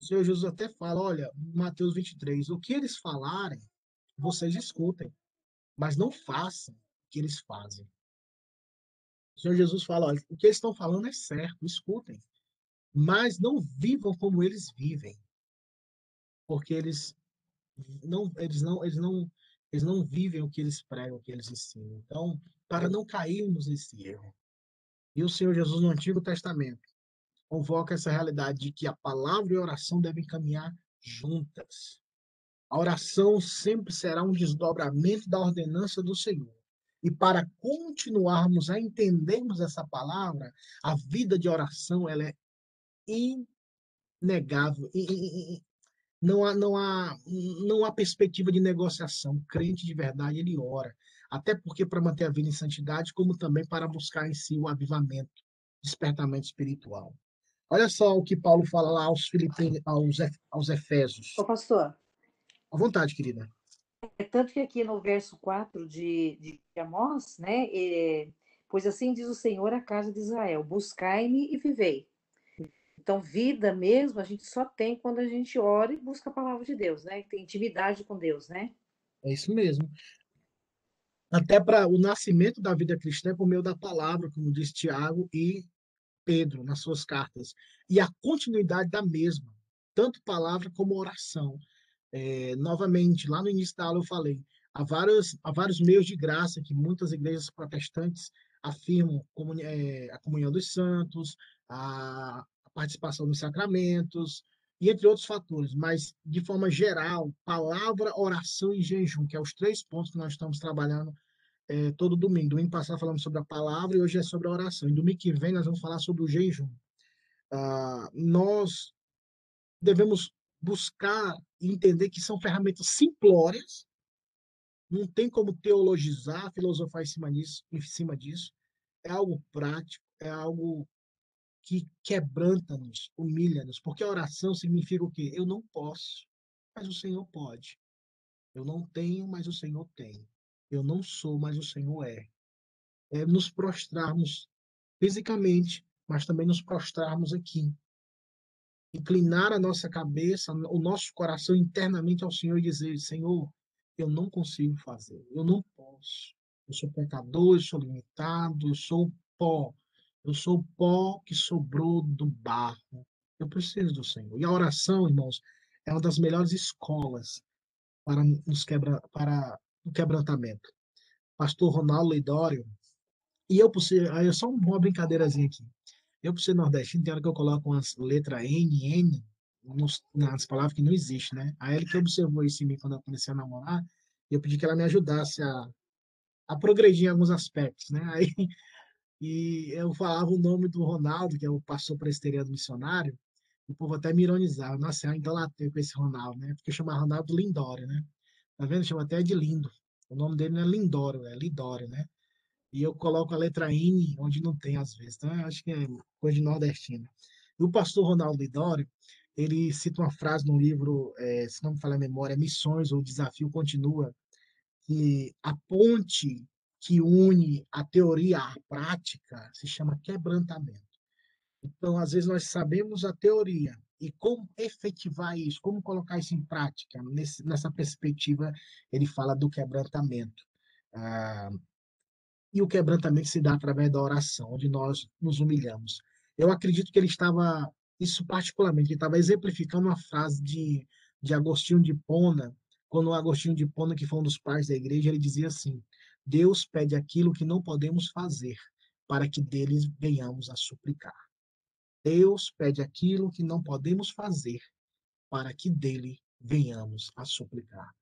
O Senhor Jesus até fala, olha, Mateus 23, o que eles falarem, vocês escutem, mas não façam o que eles fazem. O Senhor Jesus fala, olha, o que eles estão falando é certo, escutem, mas não vivam como eles vivem, porque eles não vivem o que eles pregam, o que eles ensinam. Então, para não cairmos nesse erro. E o Senhor Jesus no Antigo Testamento convoca essa realidade de que a palavra e a oração devem caminhar juntas. A oração sempre será um desdobramento da ordenança do Senhor. E para continuarmos a entendermos essa palavra, a vida de oração ela é inegável. Não há perspectiva de negociação. O crente de verdade, ele ora. Até porque para manter a vida em santidade, como também para buscar em si o avivamento, despertamento espiritual. Olha só o que Paulo fala lá aos Filipenses, aos Efésios. Ô, pastor, À vontade, querida. é tanto que aqui no verso 4 de Amós, né, pois assim diz o Senhor à casa de Israel, buscai-me e vivei. Então, vida mesmo, a gente só tem quando a gente ora e busca a palavra de Deus, né? Tem intimidade com Deus, né? É isso mesmo. Até para o nascimento da vida cristã é por meio da palavra, como diz Tiago e Pedro nas suas cartas. E a continuidade da mesma, tanto palavra como oração. Novamente, lá no início da aula eu falei, há vários meios de graça que muitas igrejas protestantes afirmam, como a comunhão dos santos, a participação nos sacramentos, e entre outros fatores, mas de forma geral, palavra, oração e jejum, que é os 3 pontos que nós estamos trabalhando todo domingo. Domingo passado falamos sobre a palavra e hoje é sobre a oração. E domingo que vem nós vamos falar sobre o jejum. Nós devemos buscar e entender que são ferramentas simplórias, não tem como teologizar, filosofar em cima disso. É algo prático, é algo que quebranta-nos, humilha-nos, porque a oração significa o quê? Eu não posso, mas o Senhor pode. Eu não tenho, mas o Senhor tem. Eu não sou, mas o Senhor é. É nos prostrarmos fisicamente, mas também nos prostrarmos aqui. Inclinar a nossa cabeça, o nosso coração internamente ao Senhor e dizer: Senhor, eu não consigo fazer, eu não posso, Eu sou pecador, eu sou limitado, eu sou pó. Eu sou o pó que sobrou do barro. Eu preciso do Senhor. E a oração, irmãos, é uma das melhores escolas para o quebrantamento. Pastor Ronaldo Lidório, e eu, por ser, aí é só uma brincadeirazinha aqui. Eu, por ser nordestino, tem hora que eu coloco umas letras N nas palavras que não existe, né? Aí ele que observou isso em mim quando eu comecei a namorar, e eu pedi que ela me ajudasse a progredir em alguns aspectos, né? Aí, e eu falava o nome do Ronaldo, que é o pastor presbiteriano missionário, o povo até me ironizava. Nossa, eu idolatria com esse Ronaldo, né? Porque eu chamava Ronaldo Lindório, né? Tá vendo? Chama até de Lindo. O nome dele não é Lindório, é Lidório, né? E eu coloco a letra N onde não tem às vezes. Então, eu acho que é coisa de nordestino. E o pastor Ronaldo Lidório, ele cita uma frase no livro, se não me falha a memória, Missões ou Desafio Continua, que a ponte que une a teoria à prática se chama quebrantamento. Então, às vezes, nós sabemos a teoria e como efetivar isso, como colocar isso em prática. Nessa perspectiva, ele fala do quebrantamento. Ah, e o quebrantamento se dá através da oração, onde nós nos humilhamos. Eu acredito que ele estava, isso particularmente, ele estava exemplificando uma frase de Agostinho de Hipona, quando o Agostinho de Hipona, que foi um dos pais da igreja, ele dizia assim: Deus pede aquilo que não podemos fazer, para que deles venhamos a suplicar. Deus pede aquilo que não podemos fazer, para que dele venhamos a suplicar.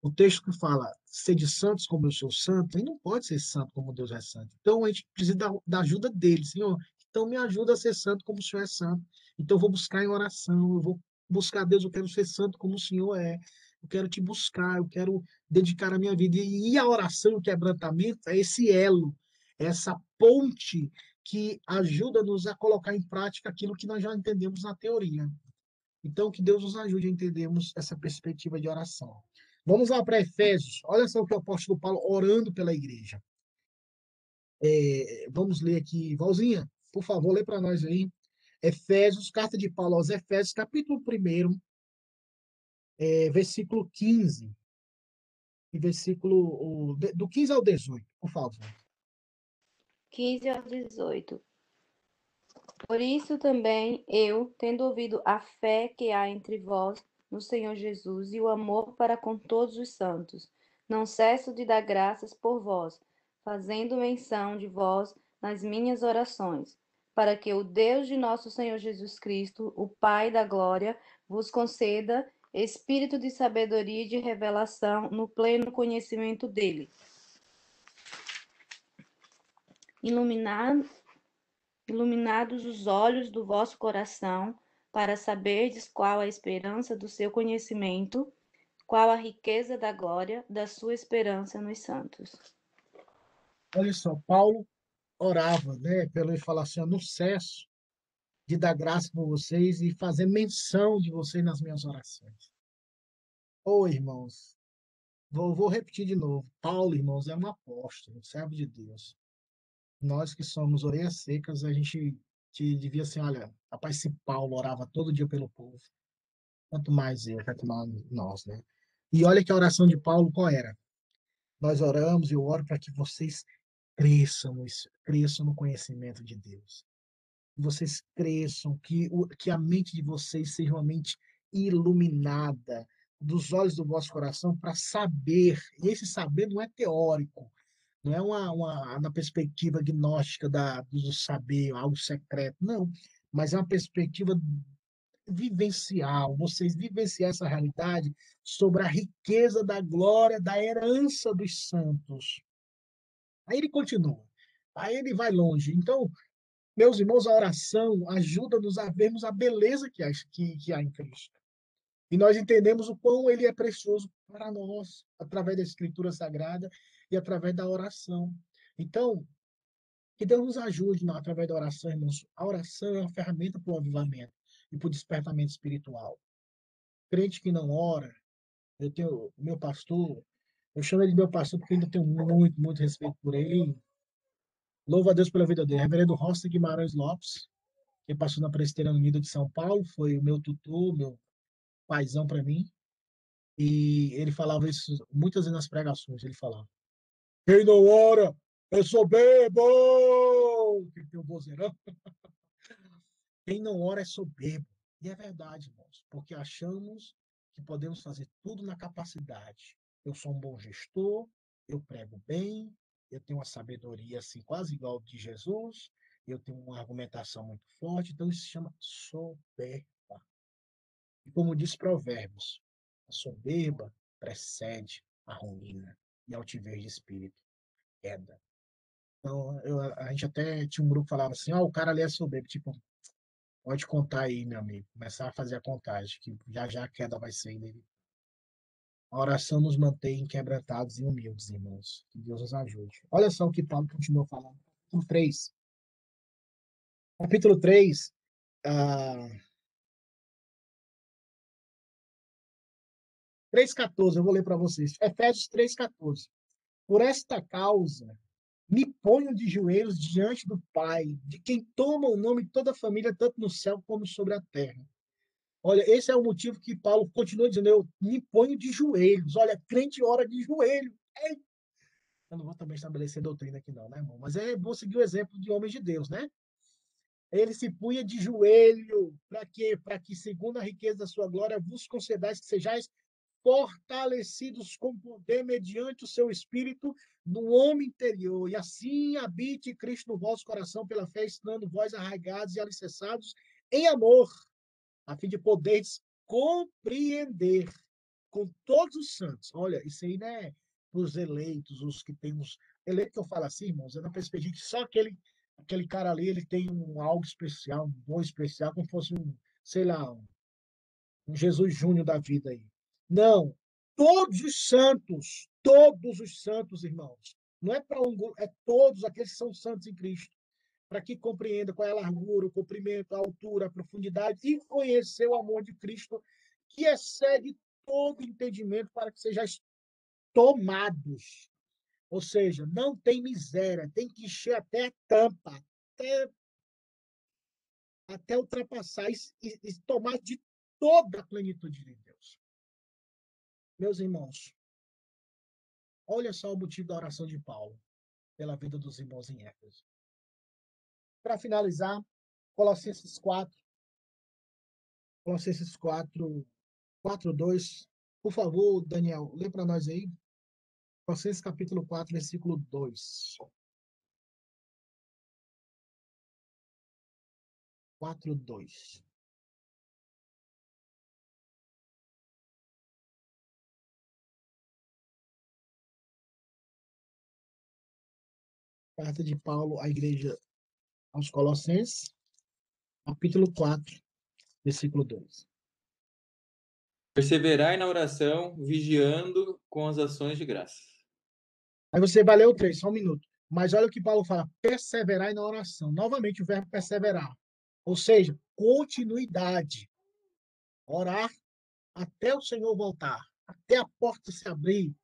O texto que fala, sede santos como eu sou santo, ele não pode ser santo como Deus é santo. Então a gente precisa da ajuda dele, Senhor. Então me ajuda a ser santo como o Senhor é santo. Então eu vou buscar em oração, eu vou buscar Deus, eu quero ser santo como o Senhor é. Eu quero te buscar, eu quero dedicar a minha vida. E a oração, o quebrantamento, é esse elo, é essa ponte que ajuda-nos a colocar em prática aquilo que nós já entendemos na teoria. Então, que Deus nos ajude a entendermos essa perspectiva de oração. Vamos lá para Efésios. Olha só o que o apóstolo Paulo orando pela igreja. Vamos ler aqui. Valzinha, por favor, lê para nós aí. Efésios, carta de Paulo aos Efésios, capítulo 1, versículo 15. E versículo do 15 ao 18, por favor. 15 ao 18. Por isso também eu, tendo ouvido a fé que há entre vós no Senhor Jesus e o amor para com todos os santos, não cesso de dar graças por vós, fazendo menção de vós nas minhas orações, para que o Deus de nosso Senhor Jesus Cristo, o Pai da glória, vos conceda espírito de sabedoria e de revelação no pleno conhecimento dele. Iluminados os olhos do vosso coração, para saberdes qual a esperança do seu conhecimento, qual a riqueza da glória da sua esperança nos santos. Olha só, Paulo orava, né, pelo ele falar assim, no cesso de dar graça por vocês e fazer menção de vocês nas minhas orações. Ô, irmãos, vou repetir de novo. Paulo, irmãos, é um apóstolo, servo de Deus. Nós que somos orelhas secas, a gente devia assim, olha, rapaz, se Paulo orava todo dia pelo povo, quanto mais eu, quanto mais nós, né? E olha que a oração de Paulo qual era? Nós oramos, eu oro para que vocês cresçam no conhecimento de Deus. Que vocês cresçam, que a mente de vocês seja uma mente iluminada, dos olhos do vosso coração, para saber, e esse saber não é teórico, não é na perspectiva gnóstica do saber, algo secreto, não, mas é uma perspectiva vivencial, vocês vivenciar essa realidade sobre a riqueza da glória, da herança dos santos. Aí ele continua, aí ele vai longe. Então, meus irmãos, a oração ajuda-nos a vermos a beleza que há em Cristo. E nós entendemos o quão ele é precioso para nós, através da Escritura Sagrada e através da oração. Então, que Deus nos ajude através da oração, irmãos. A oração é uma ferramenta para o avivamento e para o despertamento espiritual. Crente que não ora, eu tenho meu pastor, eu chamo ele de meu pastor porque eu ainda tenho muito, muito respeito por ele. Louvo a Deus pela vida dele. Reverendo Rossi Guimarães Lopes, que passou na Presbiteriana Unida de São Paulo, foi o meu tutor, meu paizão para mim. E ele falava isso muitas vezes nas pregações, ele falava. Quem não ora é soberbo! Que tem o vozeirão. Quem não ora é soberbo. E é verdade, irmãos, porque achamos que podemos fazer tudo na capacidade. Eu sou um bom gestor, eu prego bem, eu tenho uma sabedoria assim, quase igual de Jesus, eu tenho uma argumentação muito forte, então isso se chama soberba. E como diz Provérbios, a soberba precede a ruína e a altivez de espírito, queda. Então, a gente até tinha um grupo que falava assim, o cara ali é soberbo, tipo, pode contar aí, meu amigo. Começar a fazer a contagem, que já já a queda vai ser inevitável. A oração nos mantém quebrantados e humildes, irmãos. Que Deus nos ajude. Olha só o que Paulo continuou falando. Capítulo 3. Capítulo 3, 3,14. Eu vou ler para vocês. Efésios 3,14. Por esta causa, me ponho de joelhos diante do Pai, de quem toma o nome de toda a família, tanto no céu como sobre a terra. Olha, esse é o motivo que Paulo continua dizendo, eu me ponho de joelhos. Olha, crente ora de joelho. Eu não vou também estabelecer doutrina aqui não, né, irmão? Mas vou seguir o exemplo de homens de Deus, né? Ele se punha de joelho, para quê? Para que, segundo a riqueza da sua glória, vos concedais que sejais fortalecidos com poder mediante o seu espírito no homem interior, e assim habite Cristo no vosso coração pela fé, estando vós arraigados e alicerçados em amor, a fim de poderes compreender com todos os santos. Olha, isso aí não é os eleitos, os que temos. Eleito que eu falo assim, irmãos, é na perspectiva que só aquele cara ali ele tem algo especial, um dom especial, como fosse sei lá, um Jesus Júnior da vida aí. Não. Todos os santos, irmãos. Não é para um grupo, é todos aqueles que são santos em Cristo, para que compreenda qual é a largura, o comprimento, a altura, a profundidade e conhecer o amor de Cristo, que excede todo entendimento, para que sejais tomados. Ou seja, não tem miséria, tem que encher até a tampa, até ultrapassar e tomar de toda a plenitude de Deus. Meus irmãos, olha só o motivo da oração de Paulo pela vida dos irmãos em Éfeso. Para finalizar, Colossenses 4, Colossenses 4, 4:2. Por favor, Daniel, lê para nós aí. Colossenses capítulo 4, versículo 2. 4:2. Carta de Paulo à igreja aos Colossenses, capítulo 4, versículo 2. Perseverai na oração, vigiando com as ações de graça. Aí você vai ler o 3, só um minuto. Mas olha o que Paulo fala: perseverai na oração. Novamente o verbo perseverar. Ou seja, continuidade. Orar até o Senhor voltar, até a porta se abrir,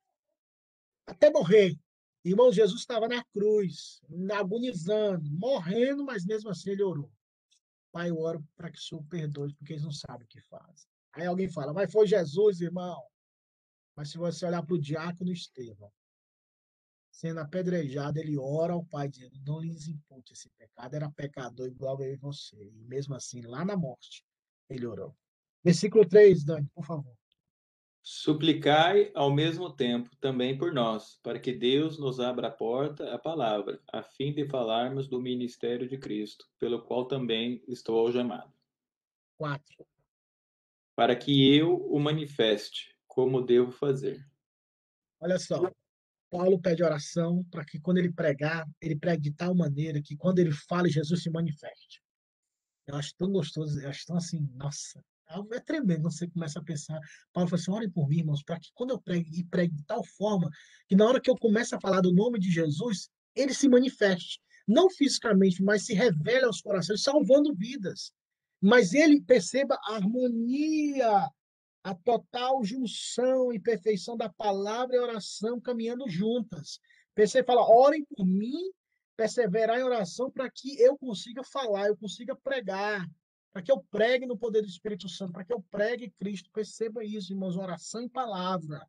até morrer. Irmão, Jesus estava na cruz, agonizando, morrendo, mas mesmo assim ele orou. Pai, eu oro para que o Senhor perdoe, porque eles não sabem o que fazem. Aí alguém fala, mas foi Jesus, irmão. Mas se você olhar para o diácono Estevão, sendo apedrejado, ele ora ao Pai, dizendo, não lhes impute esse pecado, era pecador igual eu e você. E mesmo assim, lá na morte, ele orou. Versículo 3, Dani, por favor. Suplicai ao mesmo tempo também por nós, para que Deus nos abra a porta, a palavra, a fim de falarmos do ministério de Cristo, pelo qual também estou algemado. 4. Para que eu o manifeste, como devo fazer. Olha só, Paulo pede oração para que quando ele pregar, ele pregue de tal maneira que quando ele fala, Jesus se manifeste. Eu acho tão gostoso, eu acho tão assim, nossa, é tremendo. Você começa a pensar. Paulo fala assim: orem por mim, irmãos, para que quando eu pregue, e pregue de tal forma que na hora que eu começo a falar do nome de Jesus, ele se manifeste. Não fisicamente, mas se revele aos corações, salvando vidas. Mas ele perceba a harmonia, a total junção e perfeição da palavra e oração caminhando juntas. Você fala, orem por mim, perseverar em oração para que eu consiga falar, eu consiga pregar, para que eu pregue no poder do Espírito Santo, para que eu pregue Cristo. Perceba isso, irmãos, oração e palavra.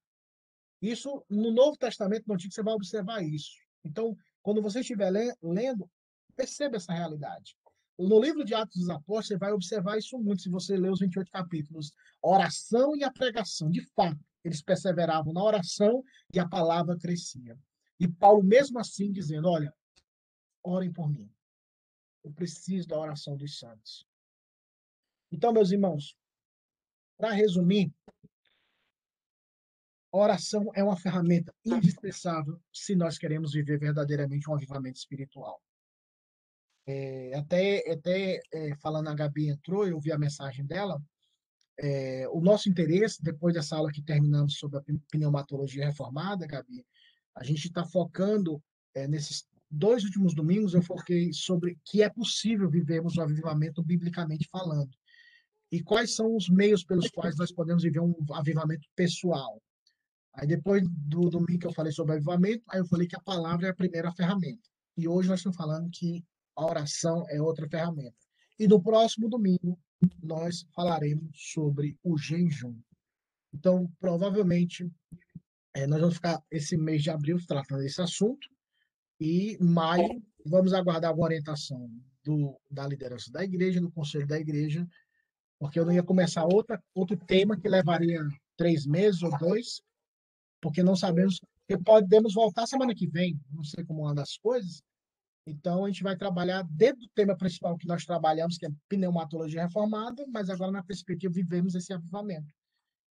Isso, no Novo Testamento, no Antigo, você vai observar isso. Então, quando você estiver lendo, perceba essa realidade. No livro de Atos dos Apóstolos, você vai observar isso muito, se você ler os 28 capítulos. A oração e a pregação, de fato, eles perseveravam na oração e a palavra crescia. E Paulo, mesmo assim, dizendo, olha, orem por mim. Eu preciso da oração dos santos. Então, meus irmãos, para resumir, a oração é uma ferramenta indispensável se nós queremos viver verdadeiramente um avivamento espiritual. Falando, a Gabi entrou, eu vi a mensagem dela. O nosso interesse, depois dessa aula que terminamos sobre a pneumatologia reformada, Gabi, a gente está focando nesses 2 últimos domingos, eu foquei sobre que é possível vivermos o avivamento biblicamente falando. E quais são os meios pelos quais nós podemos viver um avivamento pessoal. Aí depois do domingo que eu falei sobre avivamento, aí eu falei que a palavra é a primeira ferramenta. E hoje nós estamos falando que a oração é outra ferramenta. E no próximo domingo nós falaremos sobre o jejum. Então, provavelmente, nós vamos ficar esse mês de abril tratando desse assunto e maio vamos aguardar uma orientação da liderança da igreja, do conselho da igreja, porque eu não ia começar outro tema que levaria 3 meses ou 2, porque não sabemos, porque podemos voltar semana que vem, não sei como andam as coisas. Então, a gente vai trabalhar dentro do tema principal que nós trabalhamos, que é pneumatologia reformada, mas agora na perspectiva vivemos esse avivamento.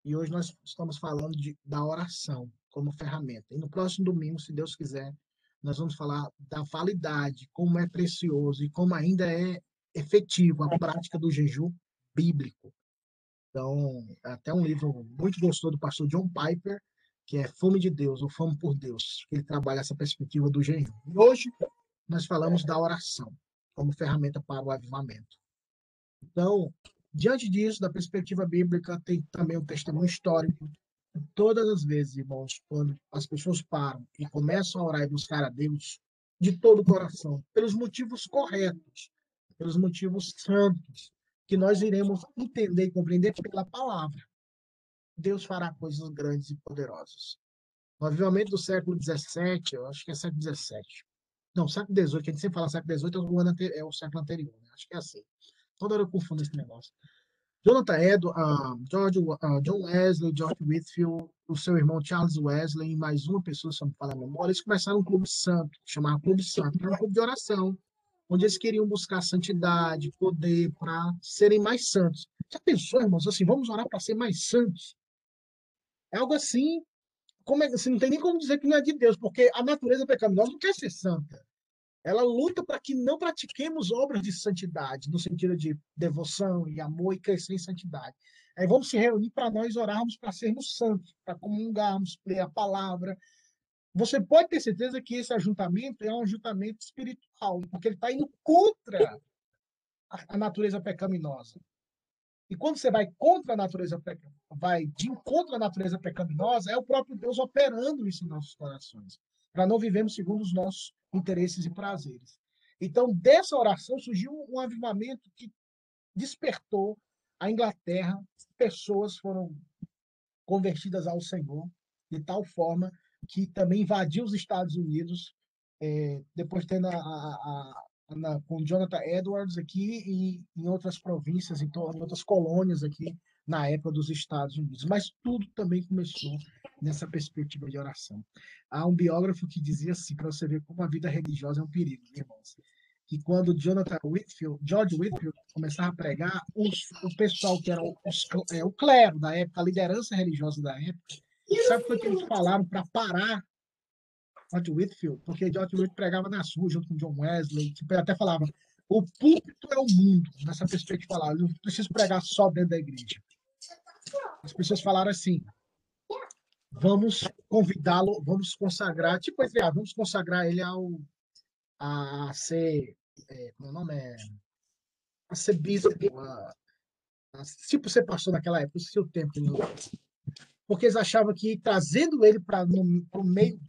E hoje nós estamos falando da oração como ferramenta. E no próximo domingo, se Deus quiser, nós vamos falar da validade, como é precioso e como ainda é efetivo a prática do jejum bíblico. Então, até um livro muito gostoso do pastor John Piper, que é Fome de Deus, ou Fome por Deus, que ele trabalha essa perspectiva do jejum. E hoje nós falamos da oração como ferramenta para o avivamento. Então, diante disso, da perspectiva bíblica, tem também um testemunho histórico. Todas as vezes, irmãos, quando as pessoas param e começam a orar e buscar a Deus de todo o coração, pelos motivos corretos, pelos motivos santos, que nós iremos entender e compreender pela palavra, Deus fará coisas grandes e poderosas. No avivamento do século XVII, eu acho que é século XVII. Não, século XVIII, que a gente sempre fala século XVIII, é o século anterior, né? Acho que é assim. Toda hora eu confundo esse negócio. Jonathan John Wesley, George Whitefield, o seu irmão Charles Wesley e mais uma pessoa, se eu não me falar a memória, eles começaram um clube santo, que chamava Clube Santo. Era um clube de oração, onde eles queriam buscar santidade, poder, para serem mais santos. Já pensou, irmãos, assim, vamos orar para ser mais santos? É algo assim, como assim, não tem nem como dizer que não é de Deus, porque a natureza pecaminosa não quer ser santa. Ela luta para que não pratiquemos obras de santidade, no sentido de devoção e amor e crescer em santidade. Aí vamos se reunir para nós orarmos para sermos santos, para comungarmos, ler a palavra. Você pode ter certeza que esse ajuntamento é um ajuntamento espiritual, porque ele está indo contra a natureza pecaminosa. E quando você vai contra a natureza vai de encontro à natureza pecaminosa, é o próprio Deus operando isso em nossos corações, para não vivermos segundo os nossos interesses e prazeres. Então, dessa oração surgiu um avivamento que despertou a Inglaterra, pessoas foram convertidas ao Senhor, de tal forma que também invadiu os Estados Unidos, depois tendo com Jonathan Edwards aqui e em outras províncias, em outras colônias aqui na época dos Estados Unidos. Mas tudo também começou nessa perspectiva de oração. Há um biógrafo que dizia assim, para você ver como a vida religiosa é um perigo, irmãos, que quando George Whitefield começava a pregar, o pessoal que era o clero da época, a liderança religiosa da época, sabe o que eles falaram para parar George Whitefield? Porque George Whitefield pregava nas ruas junto com John Wesley, que até falava, o púlpito é o mundo, nessa perspectiva de falar, eu não preciso pregar só dentro da igreja. As pessoas falaram assim, vamos convidá-lo, vamos consagrar, tipo, vamos consagrar ele a ser, meu nome é, a ser bispo, tipo ser pastor naquela época, esse é o tempo. Porque eles achavam que trazendo ele para o meio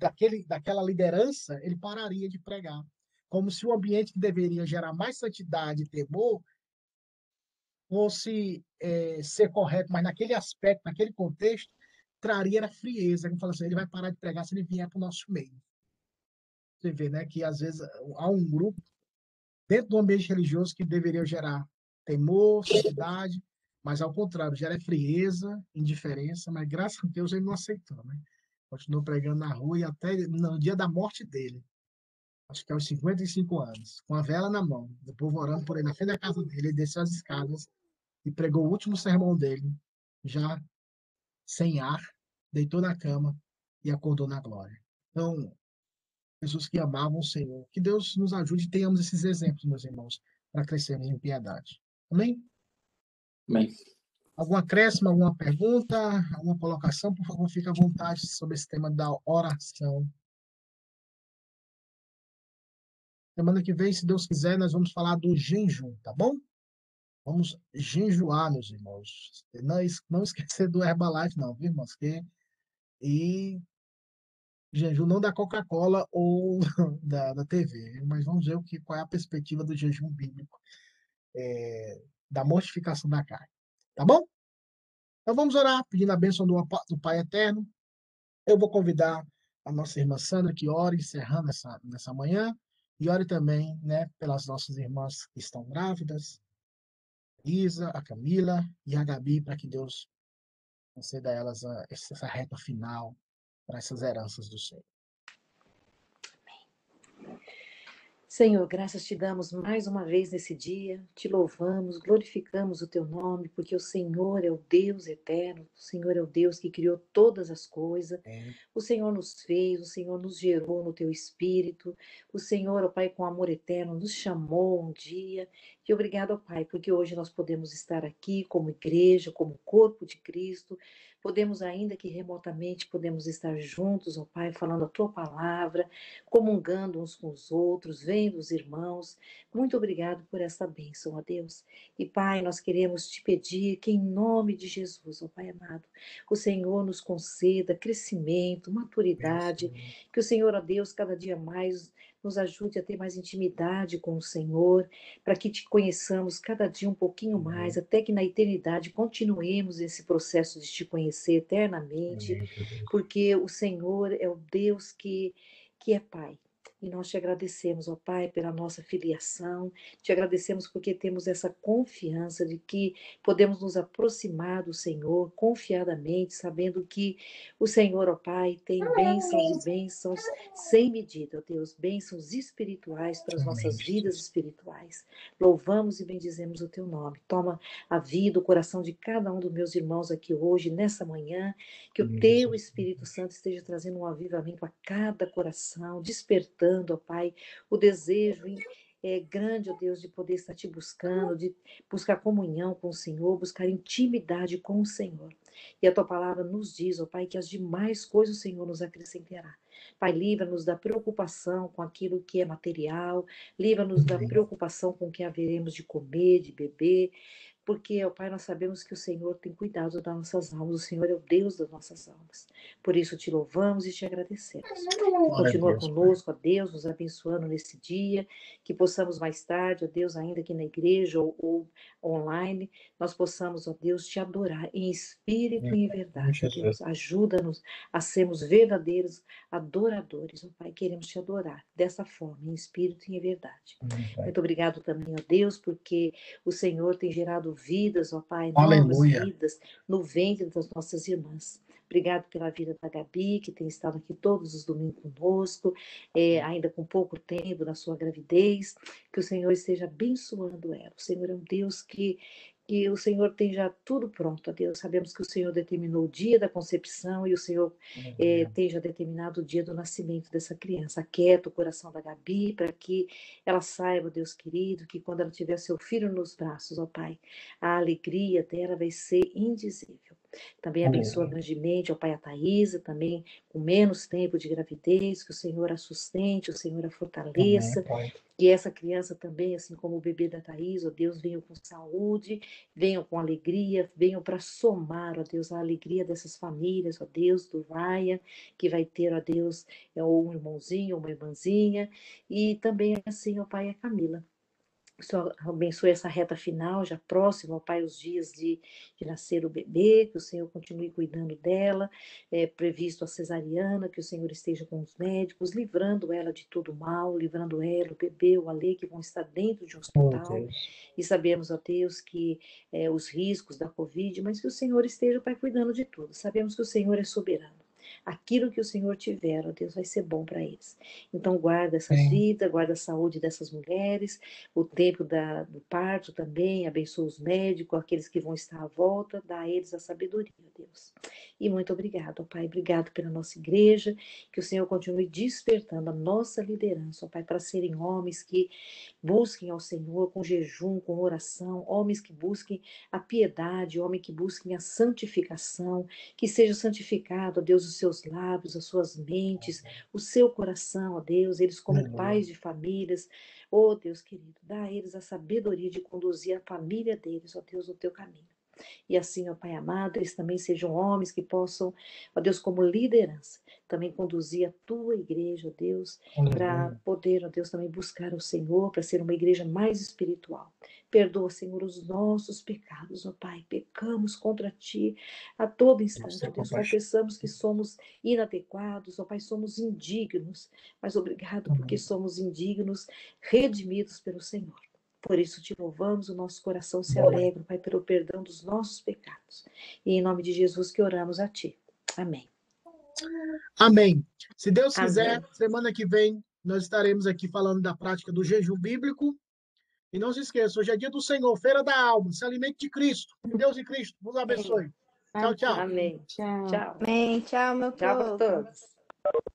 daquela liderança, ele pararia de pregar. Como se o ambiente que deveria gerar mais santidade e temor fosse ser correto, mas naquele aspecto, naquele contexto, traria era frieza. Como fala assim, ele vai parar de pregar se ele vier para o nosso meio. Você vê, né, que às vezes há um grupo dentro do ambiente religioso que deveria gerar temor, santidade, mas ao contrário, gera frieza, indiferença, mas graças a Deus ele não aceitou, né? Continuou pregando na rua e até no dia da morte dele, acho que aos 55 anos, com a vela na mão, o povo orando por ele na frente da casa dele, ele desceu as escadas e pregou o último sermão dele, já sem ar, deitou na cama e acordou na glória. Então, pessoas que amavam o Senhor. Que Deus nos ajude e tenhamos esses exemplos, meus irmãos, para crescermos em piedade. Amém? Amém. Algum acréscimo, alguma pergunta, alguma colocação? Por favor, fique à vontade sobre esse tema da oração. Semana que vem, se Deus quiser, nós vamos falar do jejum, tá bom? Vamos jejuar, meus irmãos. Não esquecer do Herbalife, não, viu, irmãos? E jejum não da Coca-Cola ou da TV, mas vamos ver qual é a perspectiva do jejum bíblico, da mortificação da carne. Tá bom? Então vamos orar, pedindo a bênção do Pai Eterno. Eu vou convidar a nossa irmã Sandra que ore, encerrando nessa manhã, e ore também, né, pelas nossas irmãs que estão grávidas, a Isa, a Camila e a Gabi, para que Deus conceda a elas essa reta final para essas heranças do Senhor. Senhor, graças te damos mais uma vez nesse dia, te louvamos, glorificamos o teu nome, porque o Senhor é o Deus eterno, o Senhor é o Deus que criou todas as coisas, o Senhor nos fez, o Senhor nos gerou no teu espírito, o Senhor, ó Pai, com amor eterno, nos chamou um dia, e obrigado, ó Pai, porque hoje nós podemos estar aqui como igreja, como corpo de Cristo, podemos ainda que remotamente, podemos estar juntos, ó Pai, falando a tua palavra, comungando uns com os outros, vendo os irmãos. Muito obrigado por essa bênção, ó Deus. E Pai, nós queremos te pedir que em nome de Jesus, ó Pai amado, o Senhor nos conceda crescimento, maturidade, que o Senhor, ó Deus, cada dia mais nos ajude a ter mais intimidade com o Senhor, para que te conheçamos cada dia um pouquinho mais, até que na eternidade continuemos esse processo de te conhecer eternamente, porque o Senhor é o Deus que é Pai. E nós te agradecemos, ó Pai, pela nossa filiação, te agradecemos porque temos essa confiança de que podemos nos aproximar do Senhor confiadamente, sabendo que o Senhor, ó Pai, tem bênçãos e bênçãos sem medida, ó Deus, bênçãos espirituais para as nossas vidas espirituais. Louvamos e bendizemos o teu nome. Toma a vida, o coração de cada um dos meus irmãos aqui hoje, nessa manhã, que o teu Espírito Santo esteja trazendo um avivamento a cada coração, despertando, ó Pai, o desejo grande, ó Deus, de poder estar te buscando, de buscar comunhão com o Senhor, buscar intimidade com o Senhor. E a tua palavra nos diz, ó Pai, que as demais coisas o Senhor nos acrescentará. Pai, livra-nos da preocupação com aquilo que é material, livra-nos da preocupação com o que haveremos de comer, de beber, porque, ó Pai, nós sabemos que o Senhor tem cuidado das nossas almas, o Senhor é o Deus das nossas almas. Por isso te louvamos e te agradecemos. Continua conosco, ó Deus, nos abençoando nesse dia, que possamos mais tarde, ó Deus, ainda aqui na igreja ou online, nós possamos, ó Deus, te adorar em espírito e em verdade, ó Deus. Ajuda-nos a sermos verdadeiros adoradores, ó Pai, queremos te adorar dessa forma, em espírito e em verdade. Muito obrigado também, ó Deus, porque o Senhor tem gerado vidas, ó Pai, novas vidas no ventre das nossas irmãs. Obrigado pela vida da Gabi, que tem estado aqui todos os domingos conosco, ainda com pouco tempo na sua gravidez. Que o Senhor esteja abençoando ela. O Senhor é um Deus que o Senhor tem já tudo pronto, ó Deus. Sabemos que o Senhor determinou o dia da concepção e o Senhor tem já determinado o dia do nascimento dessa criança. Aquieta o coração da Gabi para que ela saiba, Deus querido, que quando ela tiver seu filho nos braços, ó Pai, a alegria dela vai ser indizível. Também abençoa grandemente, ó Pai, a Thaísa, também com menos tempo de gravidez, que o Senhor a sustente, o Senhor a fortaleça, que essa criança também, assim como o bebê da Thaís, ó Deus, venham com saúde, venham com alegria, venham para somar, ó Deus, a alegria dessas famílias, ó Deus, do Ryan, que vai ter, ó Deus, um irmãozinho, uma irmãzinha, e também assim, ó Pai, a Camila. O Senhor abençoe essa reta final, já próximo, ó Pai, os dias de nascer o bebê, que o Senhor continue cuidando dela, previsto a cesariana, que o Senhor esteja com os médicos, livrando ela de todo mal, livrando ela, o bebê, o Alê, que vão estar dentro de um hospital. E sabemos, ó Deus, que os riscos da Covid, mas que o Senhor esteja, Pai, cuidando de tudo. Sabemos que o Senhor é soberano. Aquilo que o Senhor tiver, ó Deus, vai ser bom para eles. Então, guarda essas vidas, guarda a saúde dessas mulheres, o tempo do parto também, abençoa os médicos, aqueles que vão estar à volta, dá a eles a sabedoria, Deus. E muito obrigado, ó Pai, obrigado pela nossa igreja, que o Senhor continue despertando a nossa liderança, ó Pai, para serem homens que busquem ao Senhor com jejum, com oração, homens que busquem a piedade, homens que busquem a santificação, que seja santificado, ó Deus, os seus lábios, as suas mentes, o seu coração, ó Deus, eles como pais de famílias, ó Deus querido, dá a eles a sabedoria de conduzir a família deles, ó Deus, no teu caminho. E assim, ó Pai amado, eles também sejam homens que possam, ó Deus, como liderança, também conduzir a tua igreja, ó Deus, para poder, ó Deus, também buscar o Senhor, para ser uma igreja mais espiritual. Perdoa, Senhor, os nossos pecados, ó Pai. Pecamos contra Ti a todo instante, ó Deus. Confessamos que somos inadequados, ó Pai, somos indignos, mas obrigado porque somos indignos, redimidos pelo Senhor. Por isso te louvamos, o nosso coração se alegra, Pai, pelo perdão dos nossos pecados. E em nome de Jesus que oramos a Ti. Amém. Amém. Se Deus quiser, Amém. semana que vem nós estaremos aqui falando da prática do jejum bíblico. E não se esqueça, hoje é dia do Senhor, feira da alma, se alimente de Cristo. Deus e Cristo vos abençoe. Tchau, tchau. Amém. Tchau. Tchau. Amém. Tchau, meu Tchau para povo. todos.